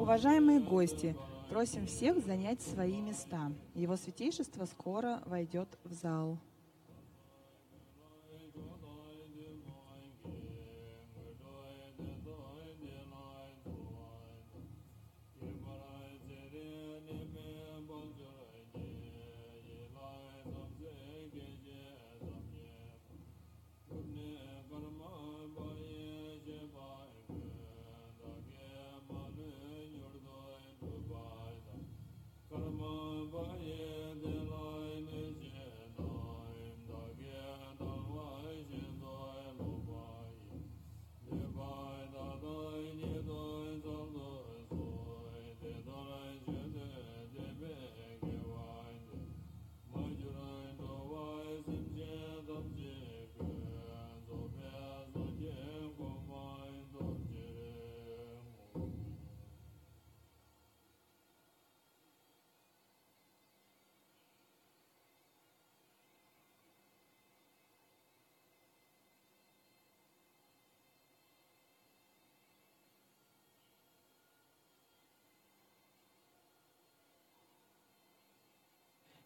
Уважаемые гости, просим всех занять свои места. Его святейшество скоро войдет в зал.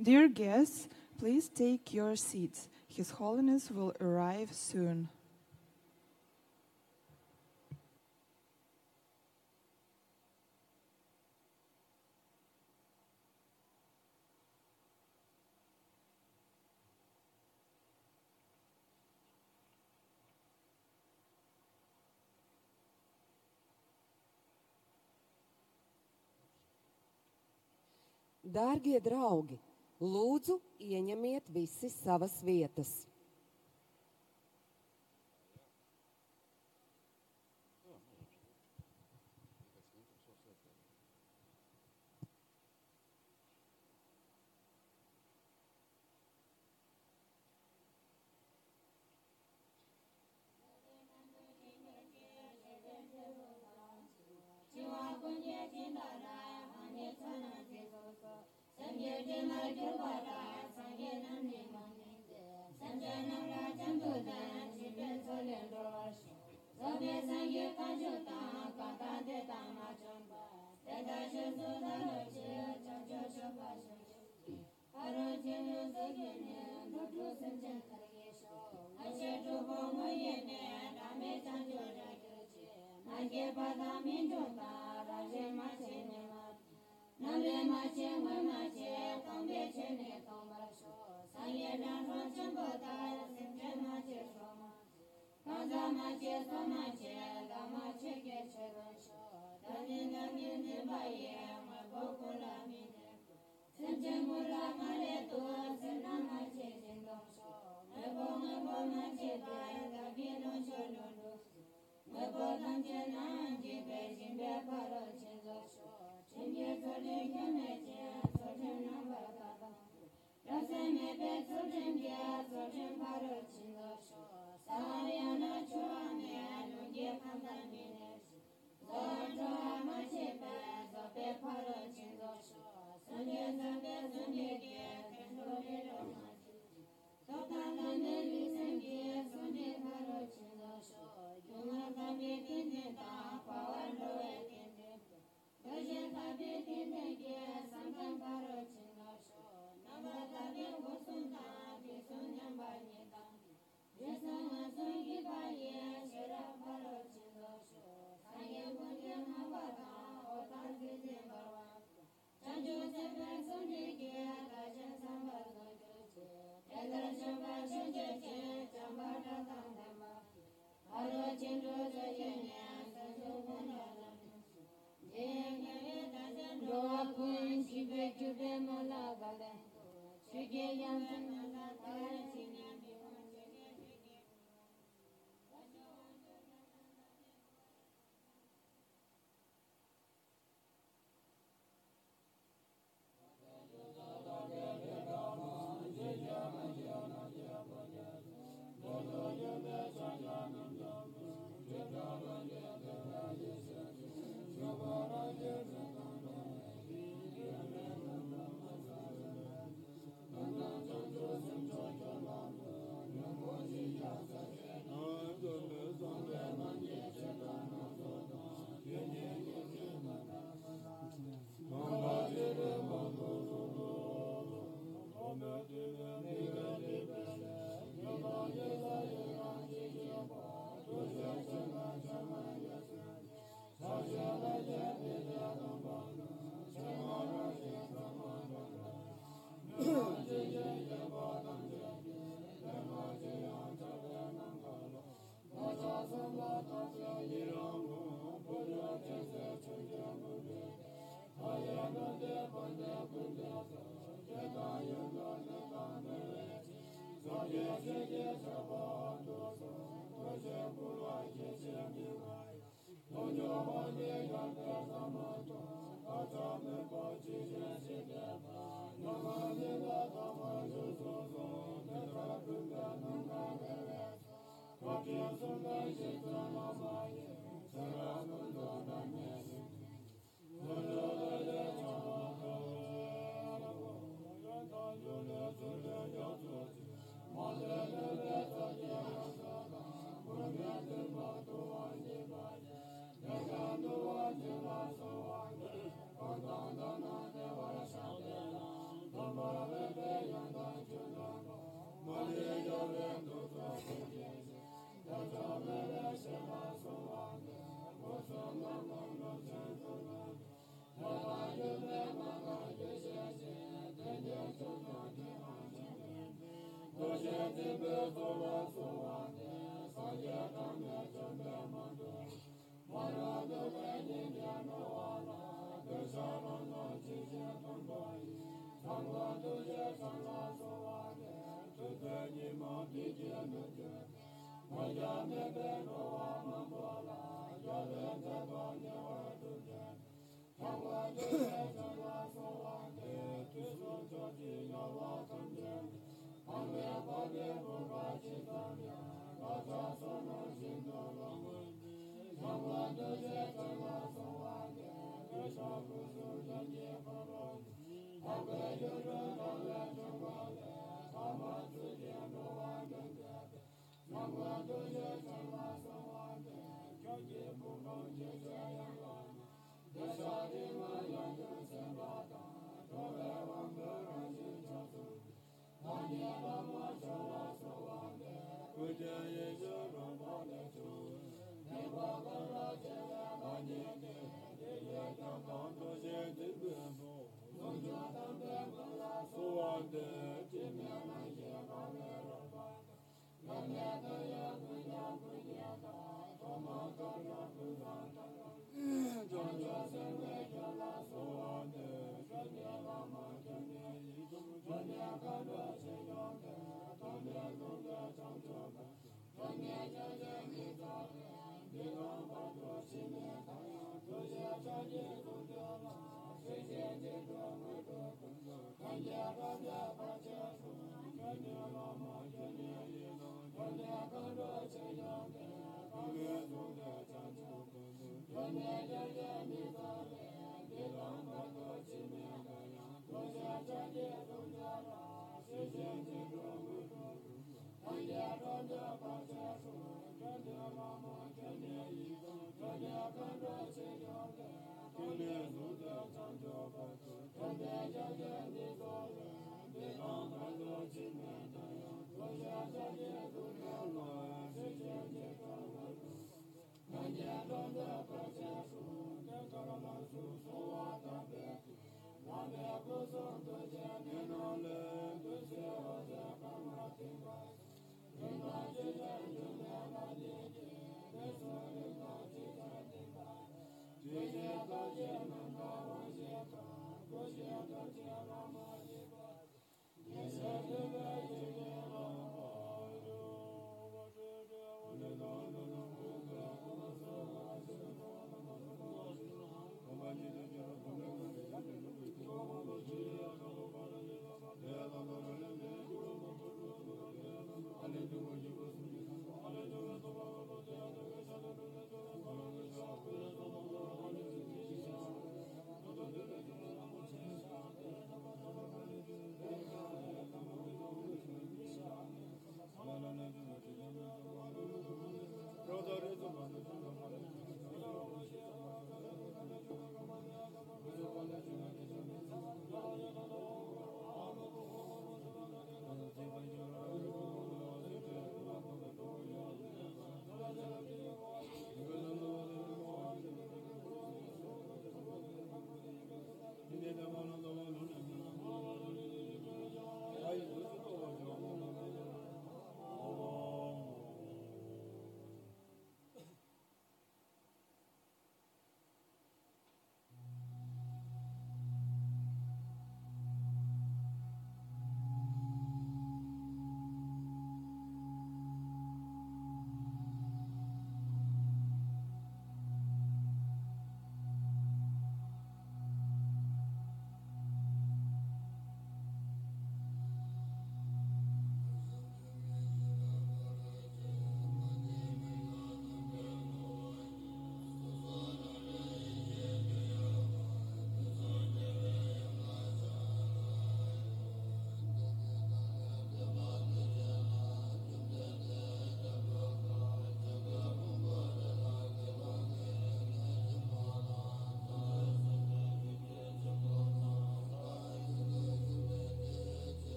Dear guests, please take your seats. His Holiness will arrive soon. Dārgie draugi, lūdzu, ieņemiet visi savas vietas.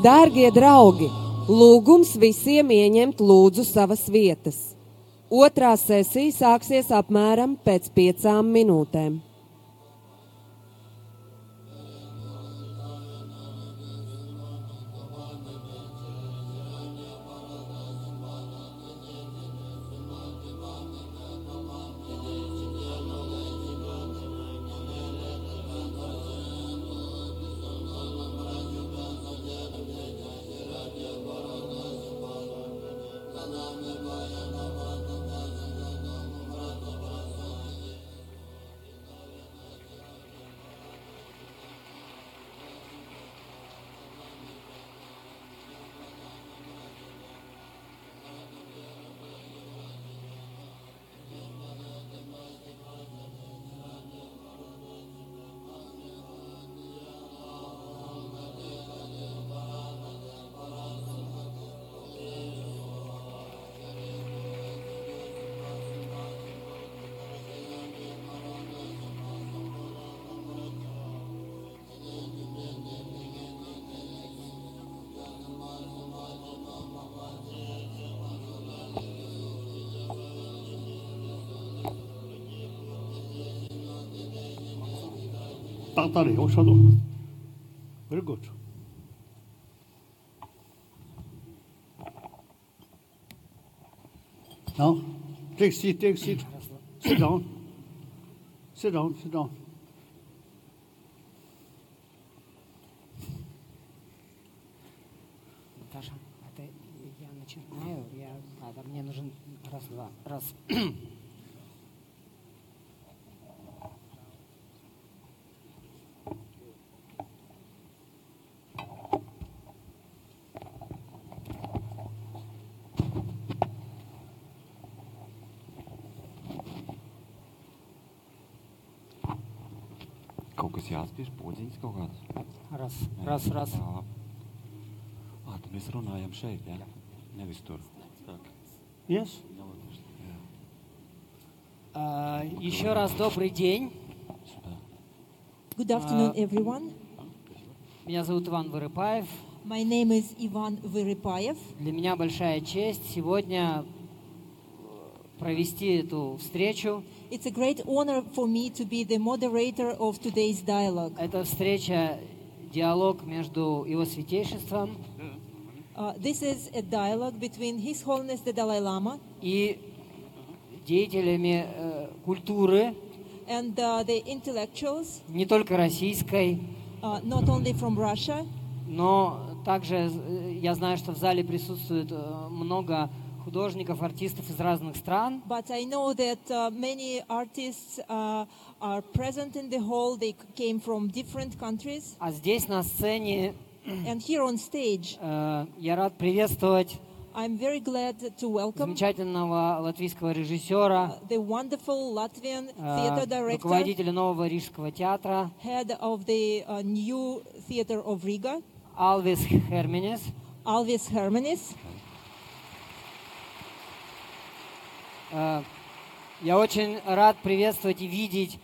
Dārgie draugi, lūgums visiem ieņemt lūdzu savas vietas. Otrā sesija sāksies apmēram pēc 5 minūtēm. Dalai, Osado. Very good. Now, take seat, take seat. Sit down. Sit down, sit down. Наташа, это я начинаю, мне нужен раз-два, раз. Kaut kas jāspiež, podziņas kaut kādas. Раз. Tad mēs runājam šeit, ja? Nevis tur. Yes? Еще раз добрый день. Good afternoon, everyone. Меня зовут Иван Вырыпаев. My name is Ivan Vyrypayev. Для меня большая честь сегодня провести эту встречу. It's a great honor for me to be the moderator of today's dialogue. Это встреча, диалог между Его Святейшеством This is a dialogue between His Holiness the Dalai Lama и деятелями культуры, and the intellectuals, не только российской, not only from Russia, но также я знаю, что в зале присутствует много художников, артистов из разных стран. but I know that many artists are present in the hall. They came from different countries. А здесь на сцене And here on stage, я рад приветствовать I'm very glad to welcome замечательного латвийского режиссера, the wonderful Latvian theater director, руководителя нового Рижского театра head of the new theater of Riga, Alvis Hermenis. Alvis Hermenis. Я очень рад приветствовать и видеть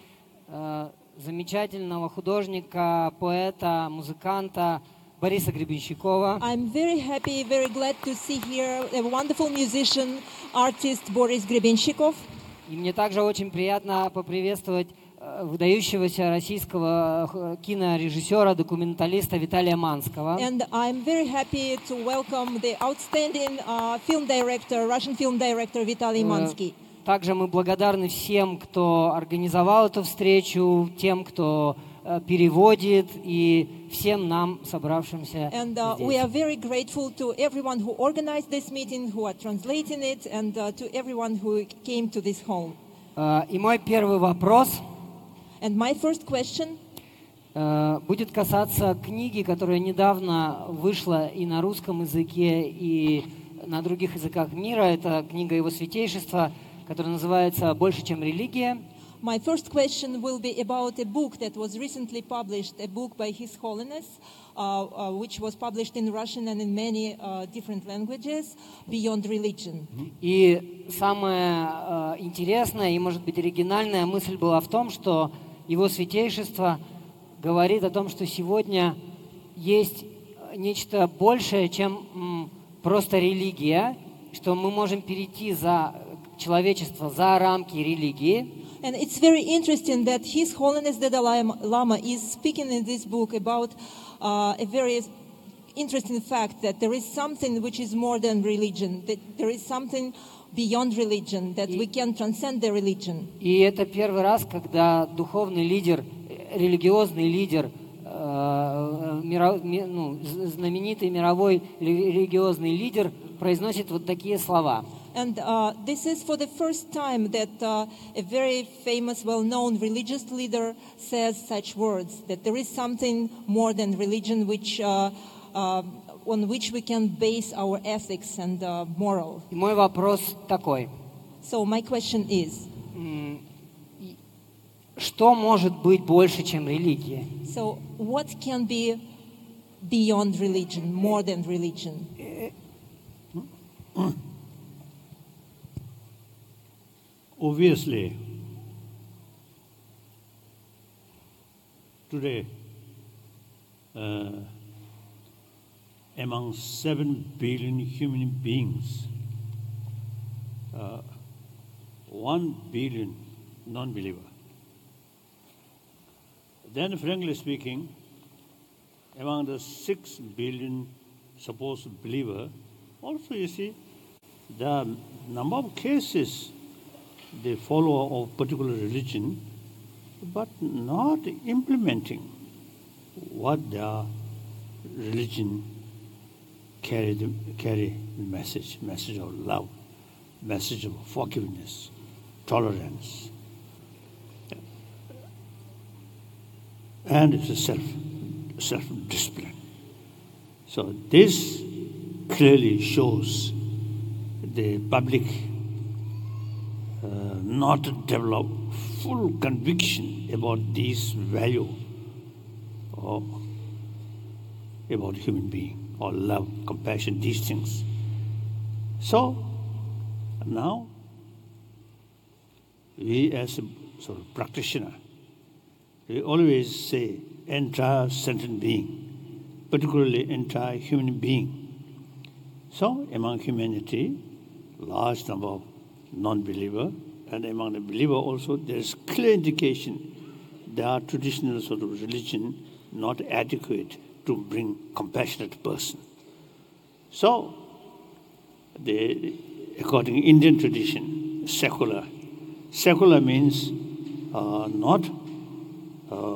замечательного художника, поэта, музыканта Бориса Гребенщикова. I'm very happy, very glad to see here a wonderful musician, artist Boris Grebenshikov. И мне также очень приятно поприветствовать выдающегося российского кинорежиссера, документалиста Виталия Манского. And I'm very happy to welcome the outstanding film director, Russian film director Vitaly Mansky. Также мы благодарны всем, кто организовал эту встречу, тем, кто переводит, и всем нам, собравшимся And здесь. we are very grateful to everyone who organized this meeting, who are translating it, and to everyone who came to this hall. И мой первый вопрос And my first question будет касаться книги, которая недавно вышла и на русском языке, и на других языках мира. Это книга Его Святейшества, которая называется «Больше, чем религия». My first question will be about a book that was recently published, a book by His Holiness, which was published in Russian and in many different languages, Beyond Religion. И самая интересная и, может быть, оригинальная мысль была в том, что Его Святейшество говорит о том, что сегодня есть нечто большее, чем просто религия, что мы можем перейти за человечество, за рамки религии. And it's very interesting that His Holiness the Dalai Lama is speaking in this book about a very interesting fact that there is something which is more than religion, that there is something beyond religion, that we can transcend the religion. И это первый раз, когда духовный лидер, религиозный лидер, знаменитый мировой религиозный лидер произносит вот такие слова. And this is for the first time that a very famous, well-known religious leader says such words, that there is something more than religion which, on which we can base our ethics and moral. И мой вопрос такой. So my question is, что может быть больше, чем религия? so what can be beyond religion, more than religion? Obviously, today, among 7 billion human beings, 1 billion non-believer. Then, frankly speaking, among the 6 billion supposed believer, also you see, the number of cases they follow of particular religion, but not implementing what their religion carry the message of love, message of forgiveness, tolerance, and it's a self-discipline. So this clearly shows the public not develop full conviction about this value or about human being or love, compassion, these things. So now we as a sort of practitioner, we always say entire sentient being, particularly entire human being. So among humanity, large number of non-believer, and among the believer also, there is clear indication that traditional sort of religion not adequate to bring compassionate person. So, according to Indian tradition, secular means not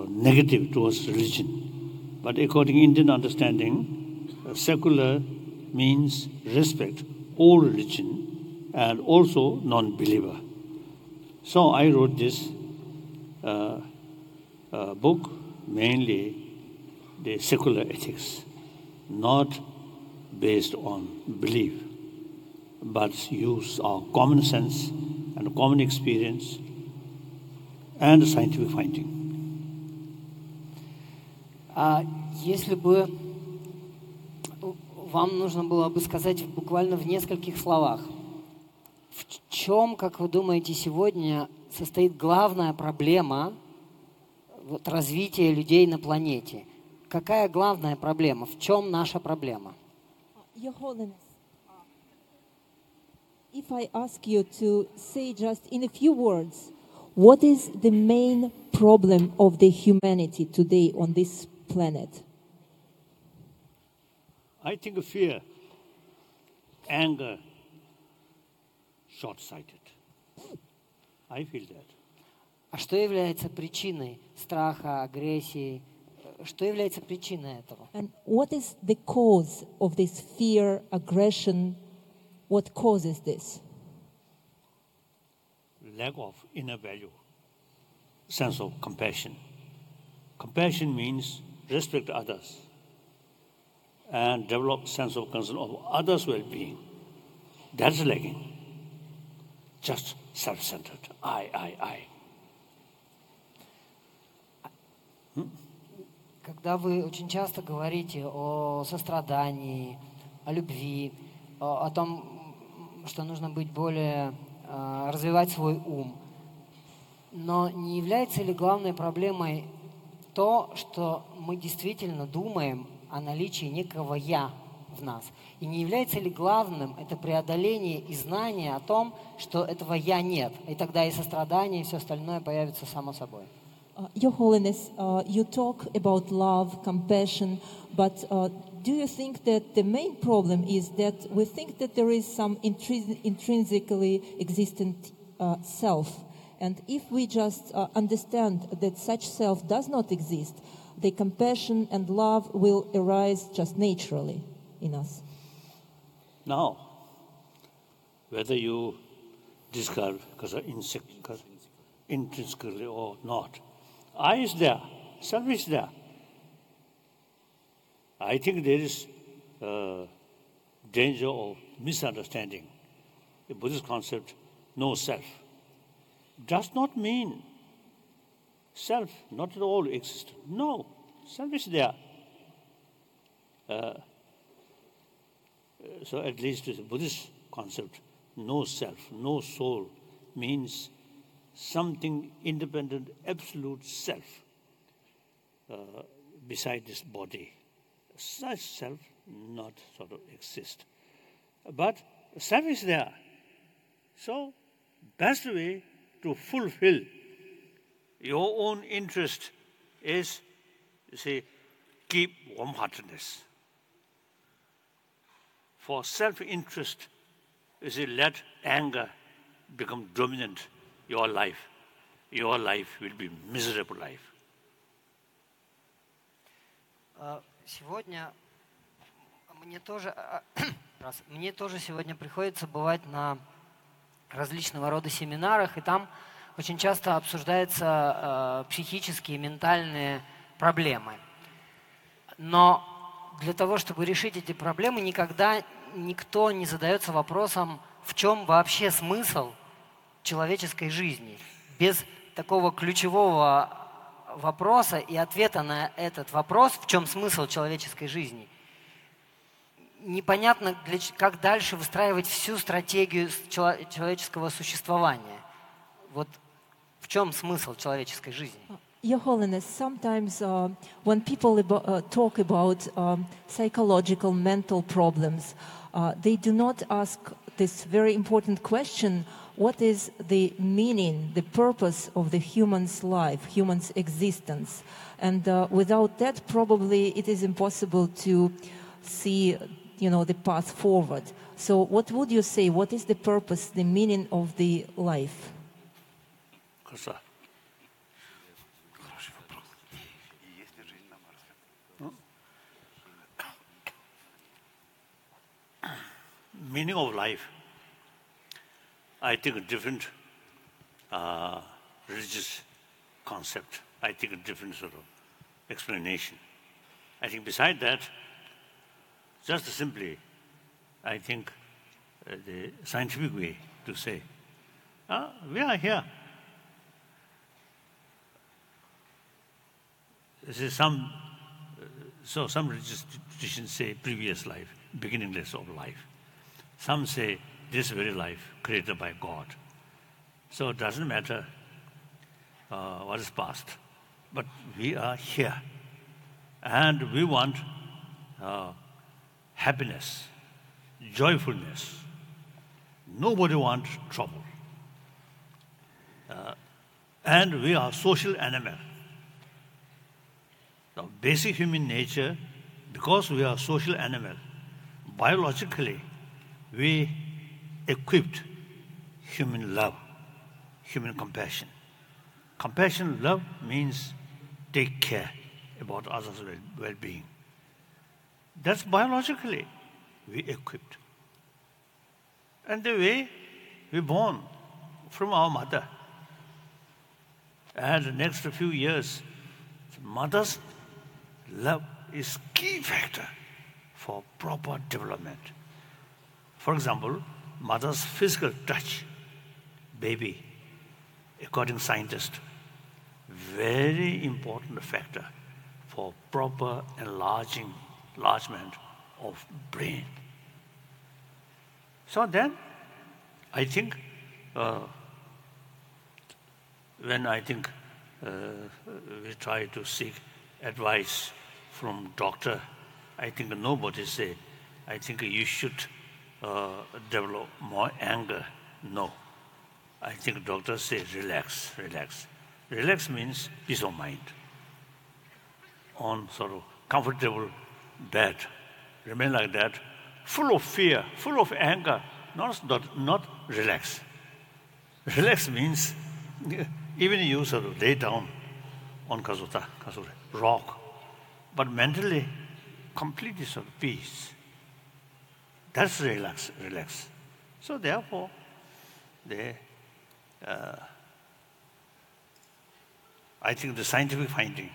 negative towards religion, but according to Indian understanding, secular means respect all religion and also non-believer. So I wrote this book, mainly the secular ethics, not based on belief, but use our common sense and common experience and scientific finding. Если бы вам нужно было бы сказать буквально в нескольких словах, в чем, как вы думаете, сегодня состоит главная проблема развития людей на планете? Какая главная проблема? В чем наша проблема? Your Holiness, if I ask you to say just in a few words, what is the main problem of the humanity today on this planet? I think fear, anger, short-sighted. I feel that. А что является причиной страха, агрессии? Что является причиной этого? And what is the cause of this fear, aggression? What causes this? Lack of inner value, sense of compassion. Compassion means respect others and develop sense of concern of others' well-being. That's lacking. Just self-centered. I. Когда вы очень часто говорите о сострадании, о любви, о том, что нужно быть более, развивать свой ум, но не является ли главной проблемой то, что мы действительно думаем, о наличии некого «я» в нас? И не является ли главным это преодоление и знание о том, что этого «я» нет? И тогда и сострадание, и все остальное появится само собой. Your Holiness, you talk about love, compassion, but do you think that the main problem is that we think that there is some intrinsically existent self? And if we just understand that such self does not exist, the compassion and love will arise just naturally in us. Now, whether you discard intrinsically or not, I is there, self is there. I think there is danger of misunderstanding. The Buddhist concept, no self, does not mean self not at all exists. No, self is there. So at least the Buddhist concept, no self, no soul, means something independent, absolute self beside this body. Such self not sort of exist. But self is there. So best way to fulfill your own interest is, you see, keep warm-heartedness. For self-interest, you see, let anger become dominant your life. Your life will be miserable life. Сегодня мне тоже сегодня приходится бывать на различного рода семинарах, и там очень часто обсуждаются психические, ментальные проблемы. Но для того, чтобы решить эти проблемы, никогда никто не задается вопросом, в чем вообще смысл человеческой жизни. Без такого ключевого вопроса и ответа на этот вопрос, в чем смысл человеческой жизни, непонятно, как дальше выстраивать всю стратегию человеческого существования. Вот в чем смысл человеческой жизни? Your Holiness, sometimes when people talk about psychological, mental problems, they do not ask this very important question: what is the meaning, the purpose of the human's life, human's existence? And without that, probably it is impossible to see, the path forward. So what would you say? What is the purpose, the meaning of the life? Meaning of life, I think a different religious concept. I think a different sort of explanation. I think beside that, just simply, I think the scientific way to say, we are here. This is some religious traditions say previous life, beginningless of life. Some say this very life created by God. So it doesn't matter what is past, but we are here, and we want happiness, joyfulness. Nobody wants trouble, and we are social animal. The basic human nature, because we are social animal, biologically, we equipped human love, human compassion. Compassion, love means take care about others' well-being. That's biologically we equipped. And the way we born from our mother. And the next few years, mother's love is key factor for proper development. For example, mother's physical touch, baby, according to scientists, very important factor for proper enlargement of brain. So then, I think, when I think we try to seek advice from doctor I think nobody say, I think you should develop more anger. No. I think doctors say relax, relax. Relax means peace of mind. On sort of comfortable bed, remain like that, full of fear, full of anger, not relax. Relax means even you sort of lay down on rock, but mentally completely sort of peace. That's relax. So therefore, I think the scientific finding,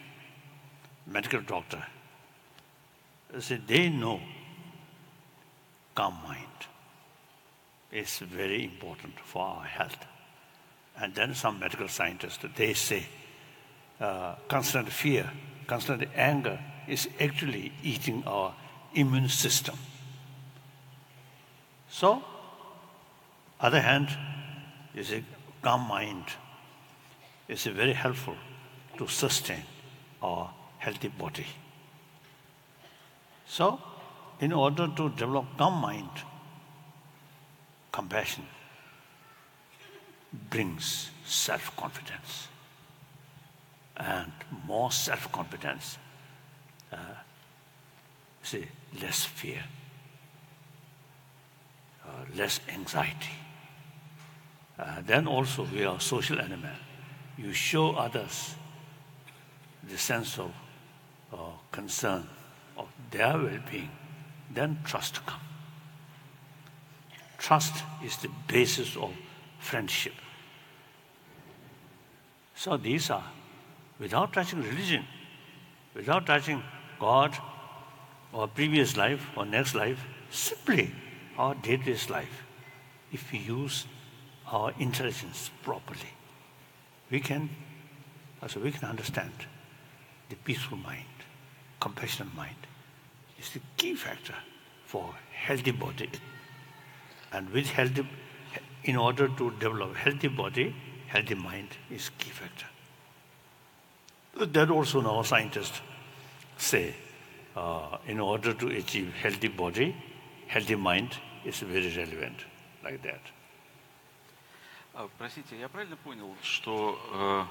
medical doctor, they know calm mind is very important for our health. And then some medical scientists, they say constant fear, constant anger is actually eating our immune system. So, other hand, you see, calm mind is very helpful to sustain our healthy body. So, in order to develop calm mind, compassion brings self-confidence. And more self-confidence, less fear, less anxiety. Then also we are social animal. You show others the sense of concern of their well-being, then trust comes. Trust is the basis of friendship. So these are, without touching religion, without touching God or previous life or next life, simply our day-to-day life, if we use our intelligence properly, we can understand the peaceful mind, compassionate mind is the key factor for healthy body. And in order to develop healthy body, healthy mind is key factor. That also now scientists say, in order to achieve healthy body, healthy mind is very relevant, like that. Простите, я правильно понял, что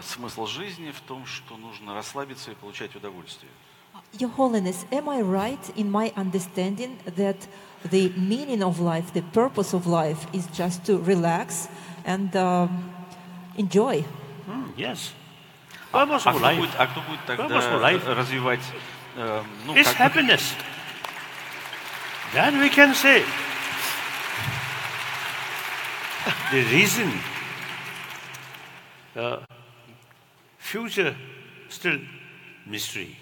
смысл жизни в том, что нужно расслабиться и получать удовольствие? Your Holiness, am I right in my understanding that the meaning of life, the purpose of life is just to relax and enjoy? Yes. Purpose of life. Кто будет тогда развивать... It's happiness. Then we can say the reason future still mystery.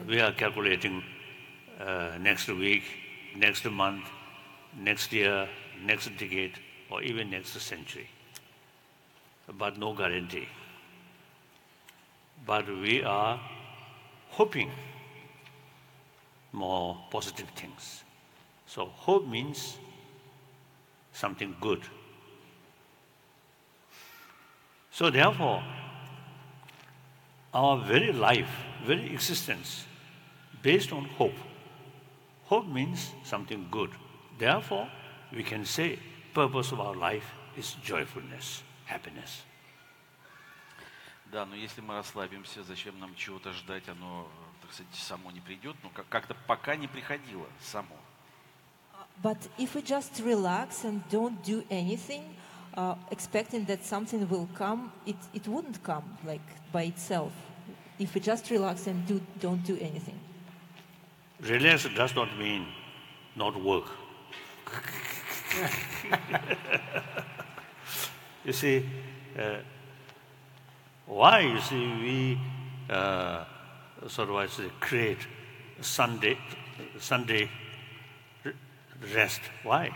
We are calculating next week, next month, next year, next decade, or even next century. But no guarantee. But we are hoping more positive things. So hope means something good. So therefore, our very life, very existence, based on hope. Hope means something good. Therefore, we can say purpose of our life is joyfulness, happiness. Да, но если мы расслабимся, зачем нам чего-то ждать, оно, так сказать, само не придет, но как-то пока не приходило само. But if we just relax and don't do anything, expecting that something will come, it wouldn't come like by itself. If we just relax and don't do anything. Relax does not mean not work. You see, why? You see, we create Sunday rest. Why?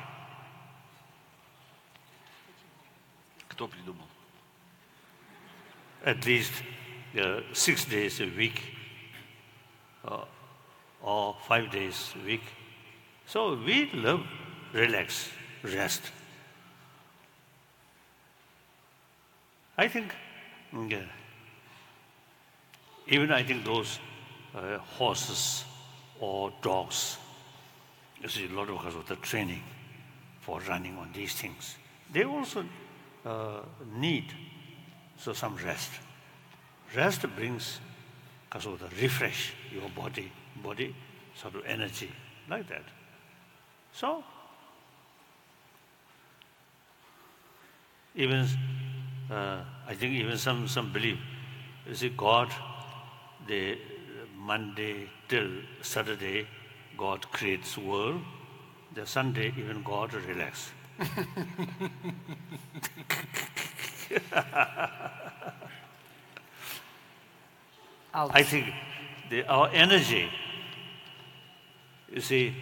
Кто придумал? At least 6 days a week or 5 days a week. So we love relax, rest. I think, even I think those horses or dogs. You see, a lot of Kasota training for running on these things. They also need some rest. Rest brings Kasota refresh your body sort of energy like that. So even I think even some believe, you see, God, the Monday till Saturday, God creates world. The Sunday, even God relax. I think our energy, you see,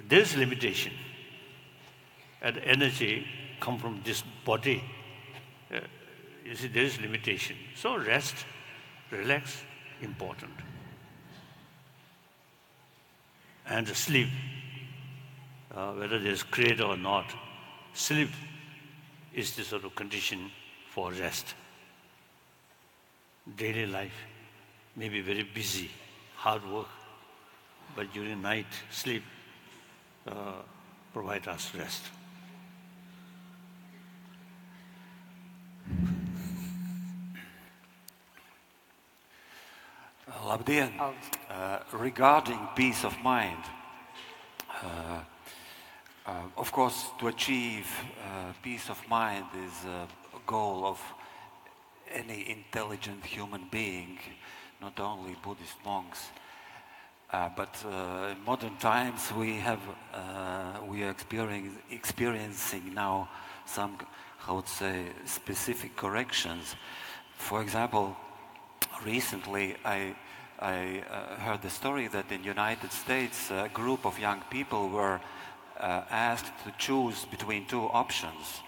there's limitation. And energy come from this body. You see, there is limitation. So rest, relax, important. And sleep, whether there's creator or not, sleep is the sort of condition for rest. Daily life may be very busy, hard work, but during night, sleep provide us rest. Labdien! Regarding peace of mind, of course, to achieve peace of mind is a goal of any intelligent human being, not only Buddhist monks. But in modern times we are experiencing now some, how to say, specific corrections. For example, recently I heard the story that in the United States a group of young people were asked to choose between two options,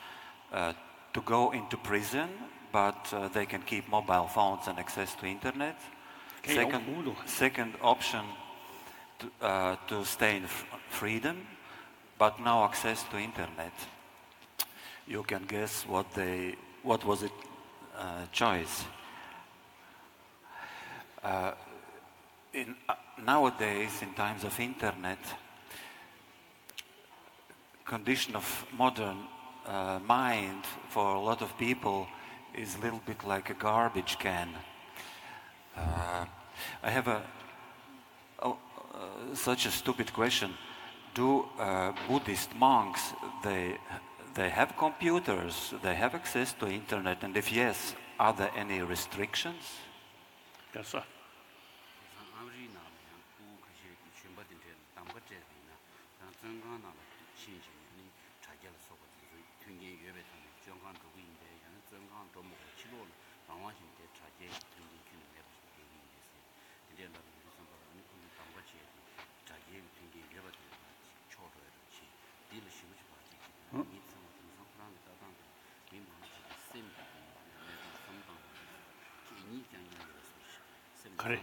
to go into prison, but they can keep mobile phones and access to internet. Second option, to stay in freedom, but no access to internet. You can guess what was it choice. Nowadays, in times of internet, condition of modern mind for a lot of people is a little bit like a garbage can. I have such a stupid question. Do Buddhist monks, they have computers, they have access to internet, and if yes, are there any restrictions? Yes, sir. Correct.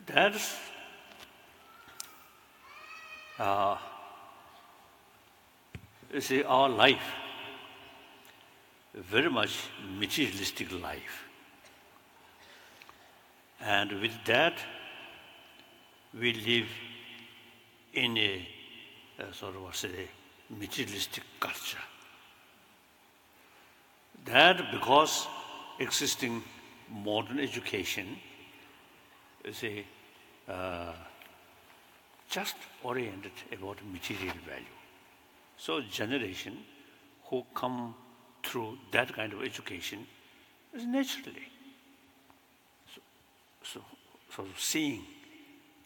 That's you see, our life, very much materialistic life. And with that, we live in a sort of, say, materialistic culture. That because existing modern education is just oriented about material value. So generation who come through that kind of education is naturally so sort of seeing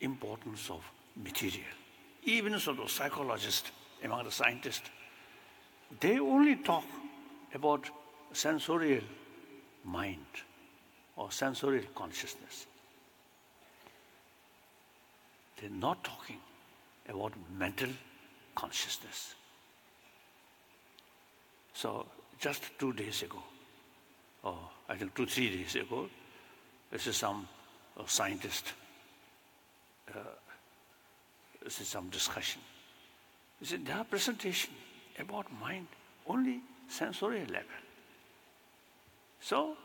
importance of material. Even sort of psychologists, among the scientists, they only talk about sensorial mind or sensorial consciousness. They're not talking about mental consciousness. So just 2 days ago, or I think 2-3 days ago, this is some scientist this is some discussion. You see, their presentation about mind only sensorial level. So,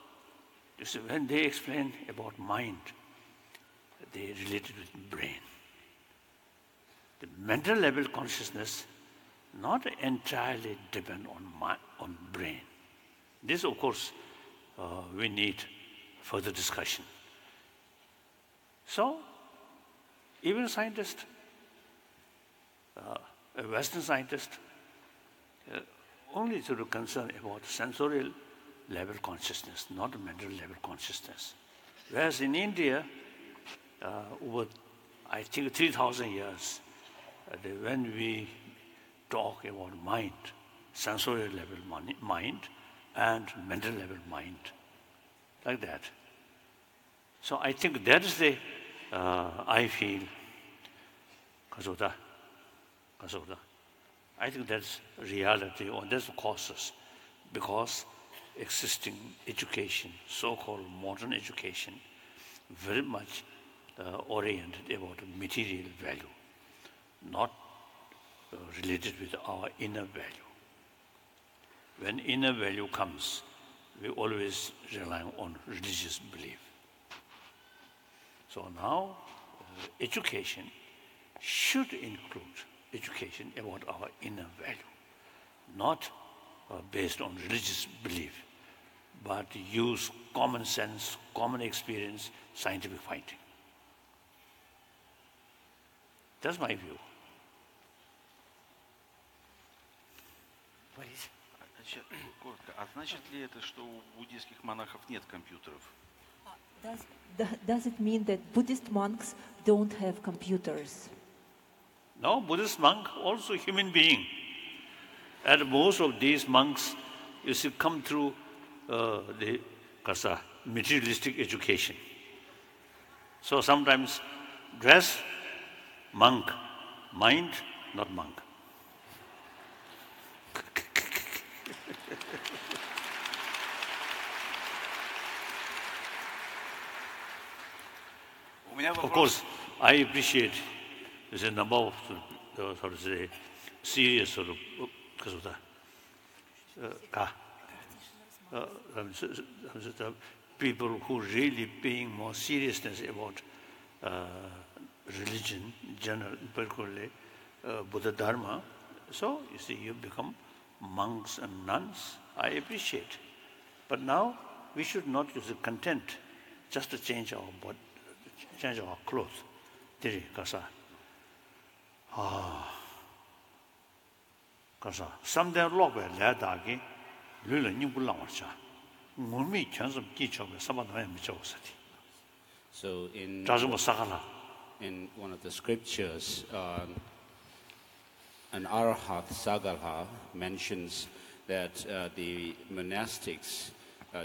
you see, when they explain about mind, they relate it with brain. The mental level consciousness not entirely depend on brain. This, of course, we need further discussion. So, even a scientist, a Western scientist, only sort of concerned about sensorial level consciousness, not mental level consciousness. Whereas in India, over I think 3,000 years, when we talk about mind, sensorial level mind and mental level mind, like that. So I think that is the, I feel, Kasoda, I think that's reality, or that's the causes, because existing education, so-called modern education, very much oriented about material value, not related with our inner value. When inner value comes, we always rely on religious belief. So now, education should include education about our inner value, not based on religious belief, but use common sense, common experience, scientific finding. That's my view. Коротко. А значит ли это, что у буддийских монахов нет компьютеров? Does it mean that Buddhist monks don't have computers? No, Buddhist monk also human being. And most of these monks, you see, come through the materialistic education. So sometimes dress, monk, mind, not monk. Of course, I appreciate the number of sort of say, serious sort of people who really paying more seriousness about religion, general, particularly Buddha Dharma. So you see, you become monks and nuns. I appreciate, but now we should not use the content just to change our body. Change our clothes. Diri kasa. Kasa. Something lock by la dagi. Lula nimbu lawacha. Mumi chansum kichobe sabana michosati. So in one of the scriptures, an Arahat Sagalha mentions that the monastics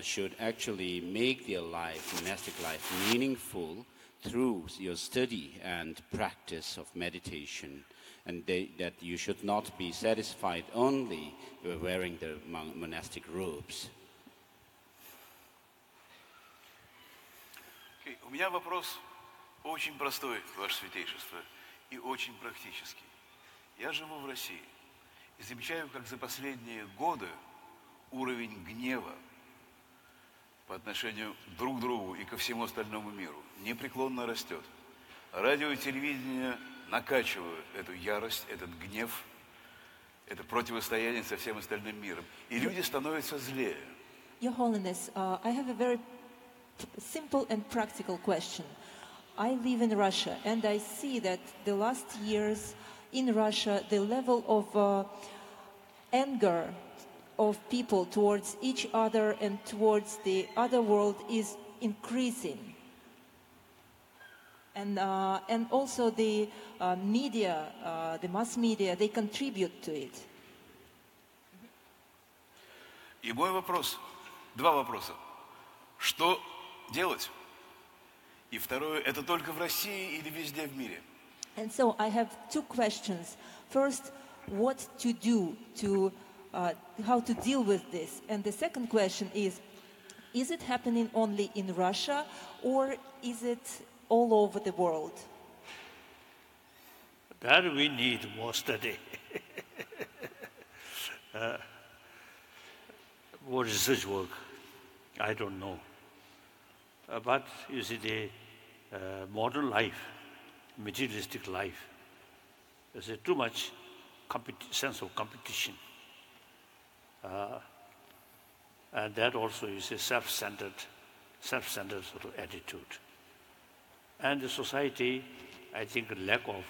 should actually make their life, monastic life, meaningful through your study and practice of meditation, and that you should not be satisfied only wearing the monastic robes. Okay. У меня вопрос очень простой, Ваше Святейшество, и очень практический. Я живу в России и замечаю, как за последние годы уровень гнева по отношению друг к другу и ко всему остальному миру непреклонно растет. Радио и телевидение накачивают эту ярость, этот гнев, это противостояние со всем остальным миром. И люди становятся злее. Your Holiness, I have a very simple and practical question. I live in Russia and I see that the last years in Russia the level of anger of people towards each other and towards the other world is increasing. And also the media, the mass media, they contribute to it. И мой вопрос, два вопроса. Что делать? И второе, это только в России или везде в мире? And so I have two questions. First, what to do to how to deal with this? And the second question is it happening only in Russia or is it all over the world? That we need more study. More research work, I don't know. But you see, the modern life, materialistic life, there's too much sense of competition. And that also is a self-centered sort of attitude. And the society, I think, a lack of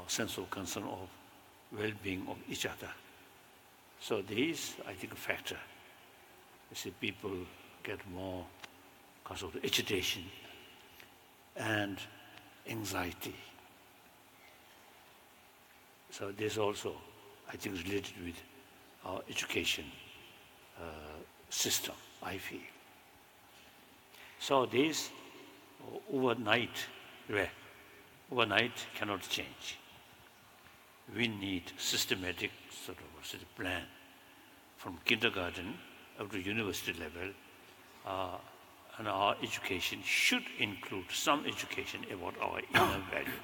sense of concern of well-being of each other. So there is, I think, a factor. You see, people get more because of the agitation and anxiety. So this also, I think, is related with our education system, I feel. So this overnight cannot change. We need systematic sort of plan from kindergarten up to university level, and our education should include some education about our inner value,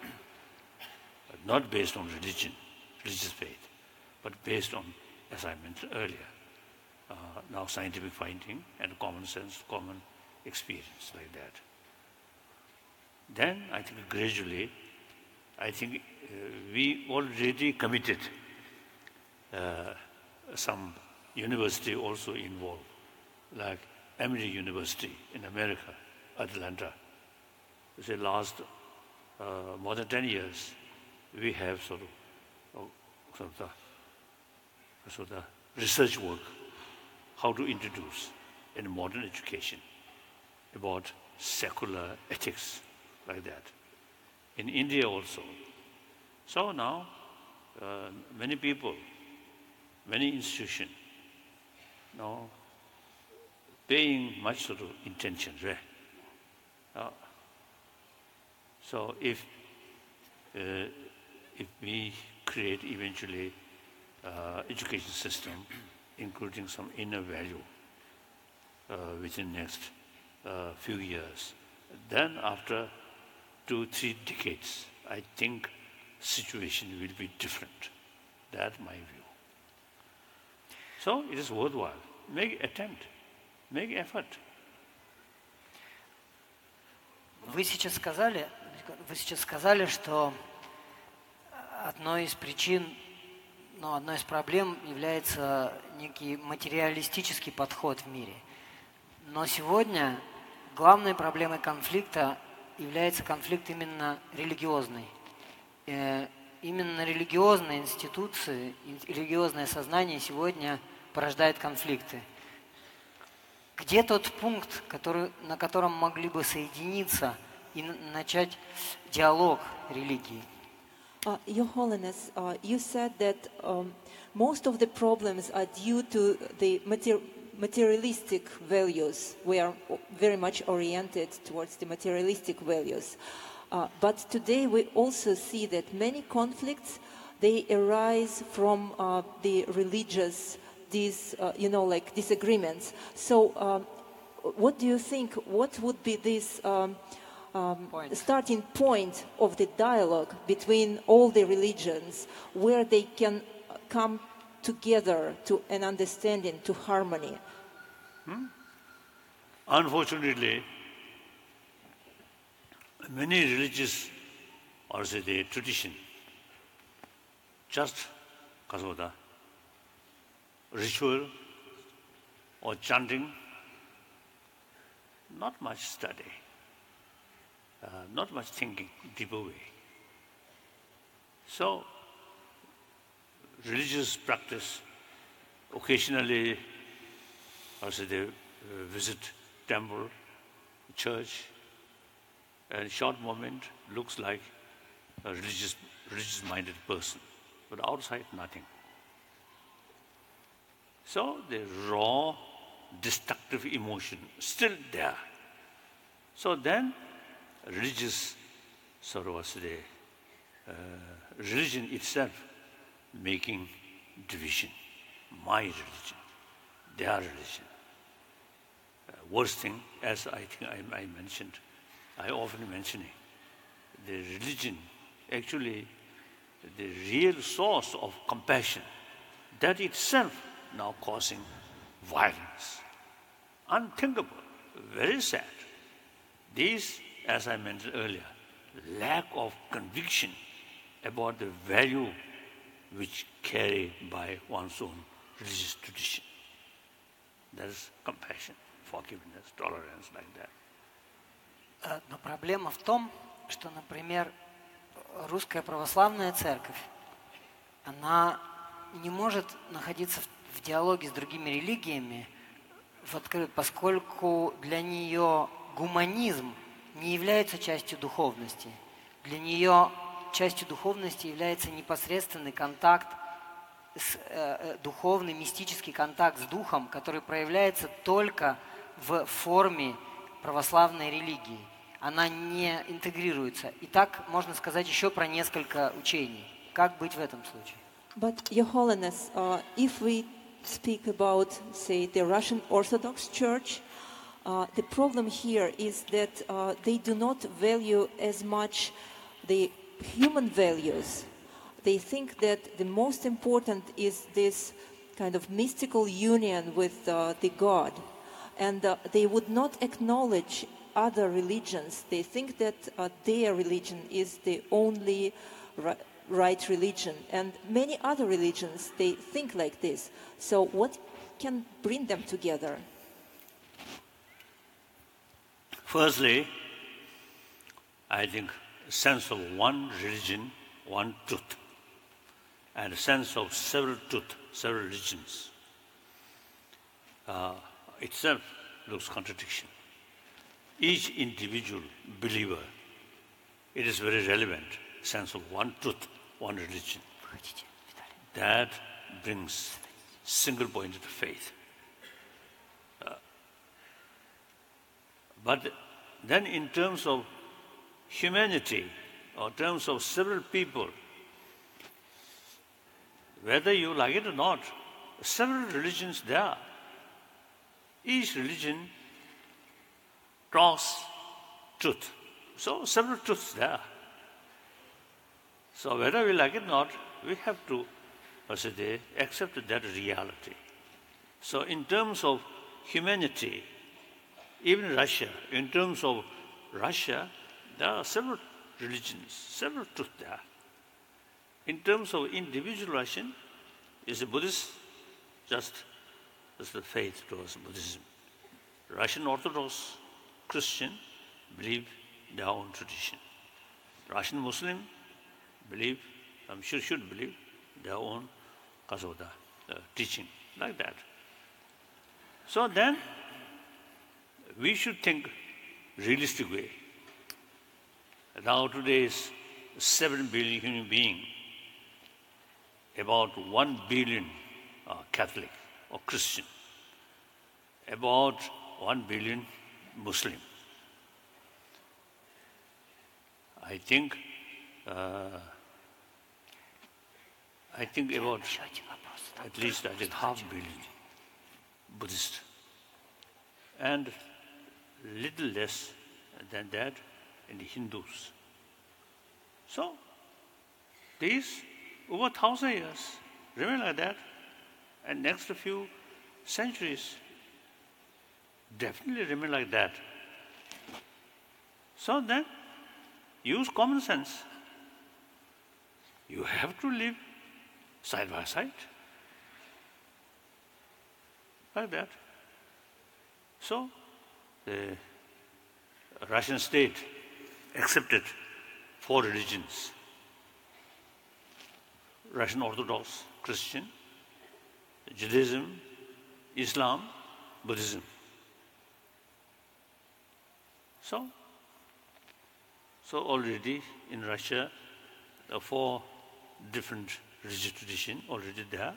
but not based on religious faith, but based on, as I mentioned earlier, now scientific finding and common sense, common experience like that. Then I think gradually, we already committed some university also involved, like Emory University in America, Atlanta. You see, last more than 10 years, we have sort of research work, how to introduce in modern education about secular ethics like that. In India also. So now, many people, many institutions, now paying much sort of intention, right? So if we create eventually education system, including some inner value within next few years, then after 2-3 decades, I think situation will be different. That's my view. So it is worthwhile. Make attempt, make effort. Вы сейчас сказали, что одной из причин, одной из проблем является некий материалистический подход в мире. Но сегодня главной проблемой конфликта является конфликт именно религиозный. Именно религиозные институции, религиозное сознание сегодня порождает конфликты. Где тот пункт, на котором могли бы соединиться и начать диалог религии? Your Holiness, you said that most of the problems are due to the materialistic values. We are very much oriented towards the materialistic values. But today we also see that many conflicts, they arise from the religious, disagreements. So what do you think, what would be this starting point of the dialogue between all the religions, where they can come together to an understanding, to harmony? Unfortunately, many religious, or say the tradition, just because of the ritual or chanting, not much study, not much thinking, deeper way. So, religious practice, occasionally, also they visit temple, church, and short moment looks like a religious-minded person, but outside nothing. So the raw, destructive emotion still there. So then, religious sort of was the religion itself making division. My religion, their religion. Worst thing, as I think I mentioned, I often mention it, the religion actually the real source of compassion, that itself now causing violence. Unthinkable, very sad. This, as I mentioned earlier, lack of conviction about the value which carried by one's own religious tradition. That is compassion, forgiveness, tolerance, like that. Но проблема в том, что, например, русская православная церковь, она не может находиться в диалоге с другими религиями, поскольку для нее гуманизм не является частью духовности. Для нее частью духовности является непосредственный контакт, духовный, мистический контакт с духом, который проявляется только в форме православной религии. Она не интегрируется. И так можно сказать еще про несколько учений. Как быть в этом случае? But, Your Holiness, if we speak about, say, the Russian Orthodox Church, the problem here is that they do not value as much the human values. They think that the most important is this kind of mystical union with the God. And they would not acknowledge other religions. They think that their religion is the only right religion. And many other religions, they think like this. So what can bring them together? Firstly, I think a sense of one religion, one truth, and a sense of several truth, several religions, itself looks contradiction. Each individual believer, it is very relevant, sense of one truth, one religion. That brings single-pointed faith. But then in terms of humanity, or terms of several people, whether you like it or not, several religions there are. Each religion talks truth. So several truths there. So whether we like it or not, we have to accept that reality. So in terms of humanity, even Russia, in terms of Russia, there are several religions, several truths there. In terms of individual Russian, is a Buddhist, just the faith towards Buddhism. Russian Orthodox Christian believe their own tradition. Russian Muslim believe, I'm sure should believe, their own Kasoda teaching, like that. So then, we should think realistic way. Now today's 7 billion human beings, about 1 billion Catholic or Christian, about 1 billion Muslim. I think about at least half billion Buddhist, and little less than that in the Hindus. So these over 1,000 years remain like that, and next few centuries definitely remain like that. So then use common sense. You have to live side by side, like that. So the Russian state accepted 4 religions: Russian Orthodox Christian, Judaism, Islam, Buddhism. So already in Russia, there are 4 different religious traditions already there.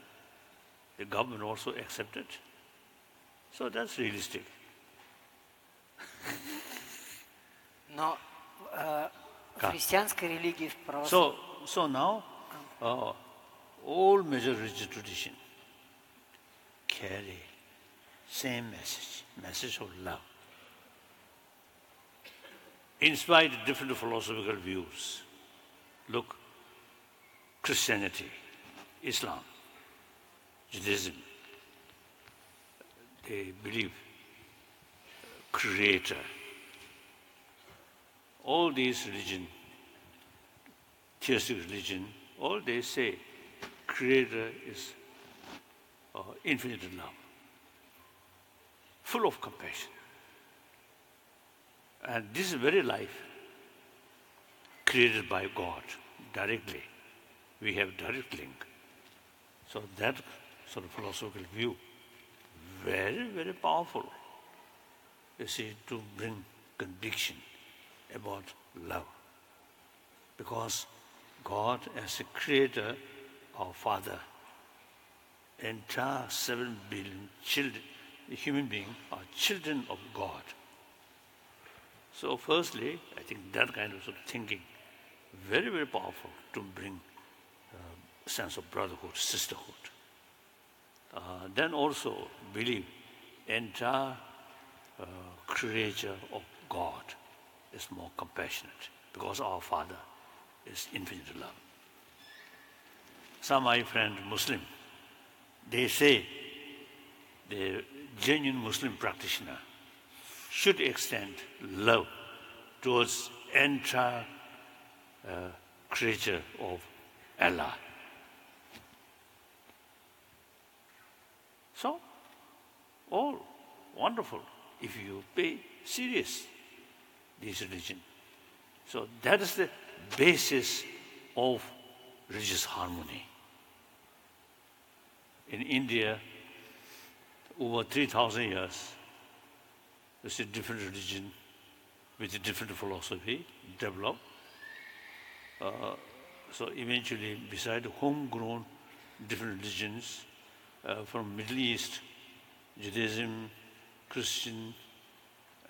The government also accepted. So that's realistic. Но в христианской религии, в православии... So now, all major religious traditions carry same message of love. In spite of different philosophical views, look, Christianity, Islam, Judaism, they believe Creator. All these religions, theistic religion, all they say Creator is infinite love, full of compassion. And this very life created by God directly. We have direct link. So that sort of philosophical view, very, very powerful, you see, to bring conviction about love. Because God, as a creator, our Father, entire 7 billion children, human beings are children of God. So firstly, I think that kind of sort of thinking, very, very powerful to bring a sense of brotherhood, sisterhood. Then also believe entire creature of God is more compassionate because our Father is infinite love. Some my friend Muslim, they say the genuine Muslim practitioner should extend love towards entire creature of Allah. So, all wonderful if you pay serious this religion. So that is the basis of religious harmony. In India, over 3,000 years, there's a different religion with a different philosophy developed. So eventually, beside homegrown different religions from Middle East, Judaism, Christian,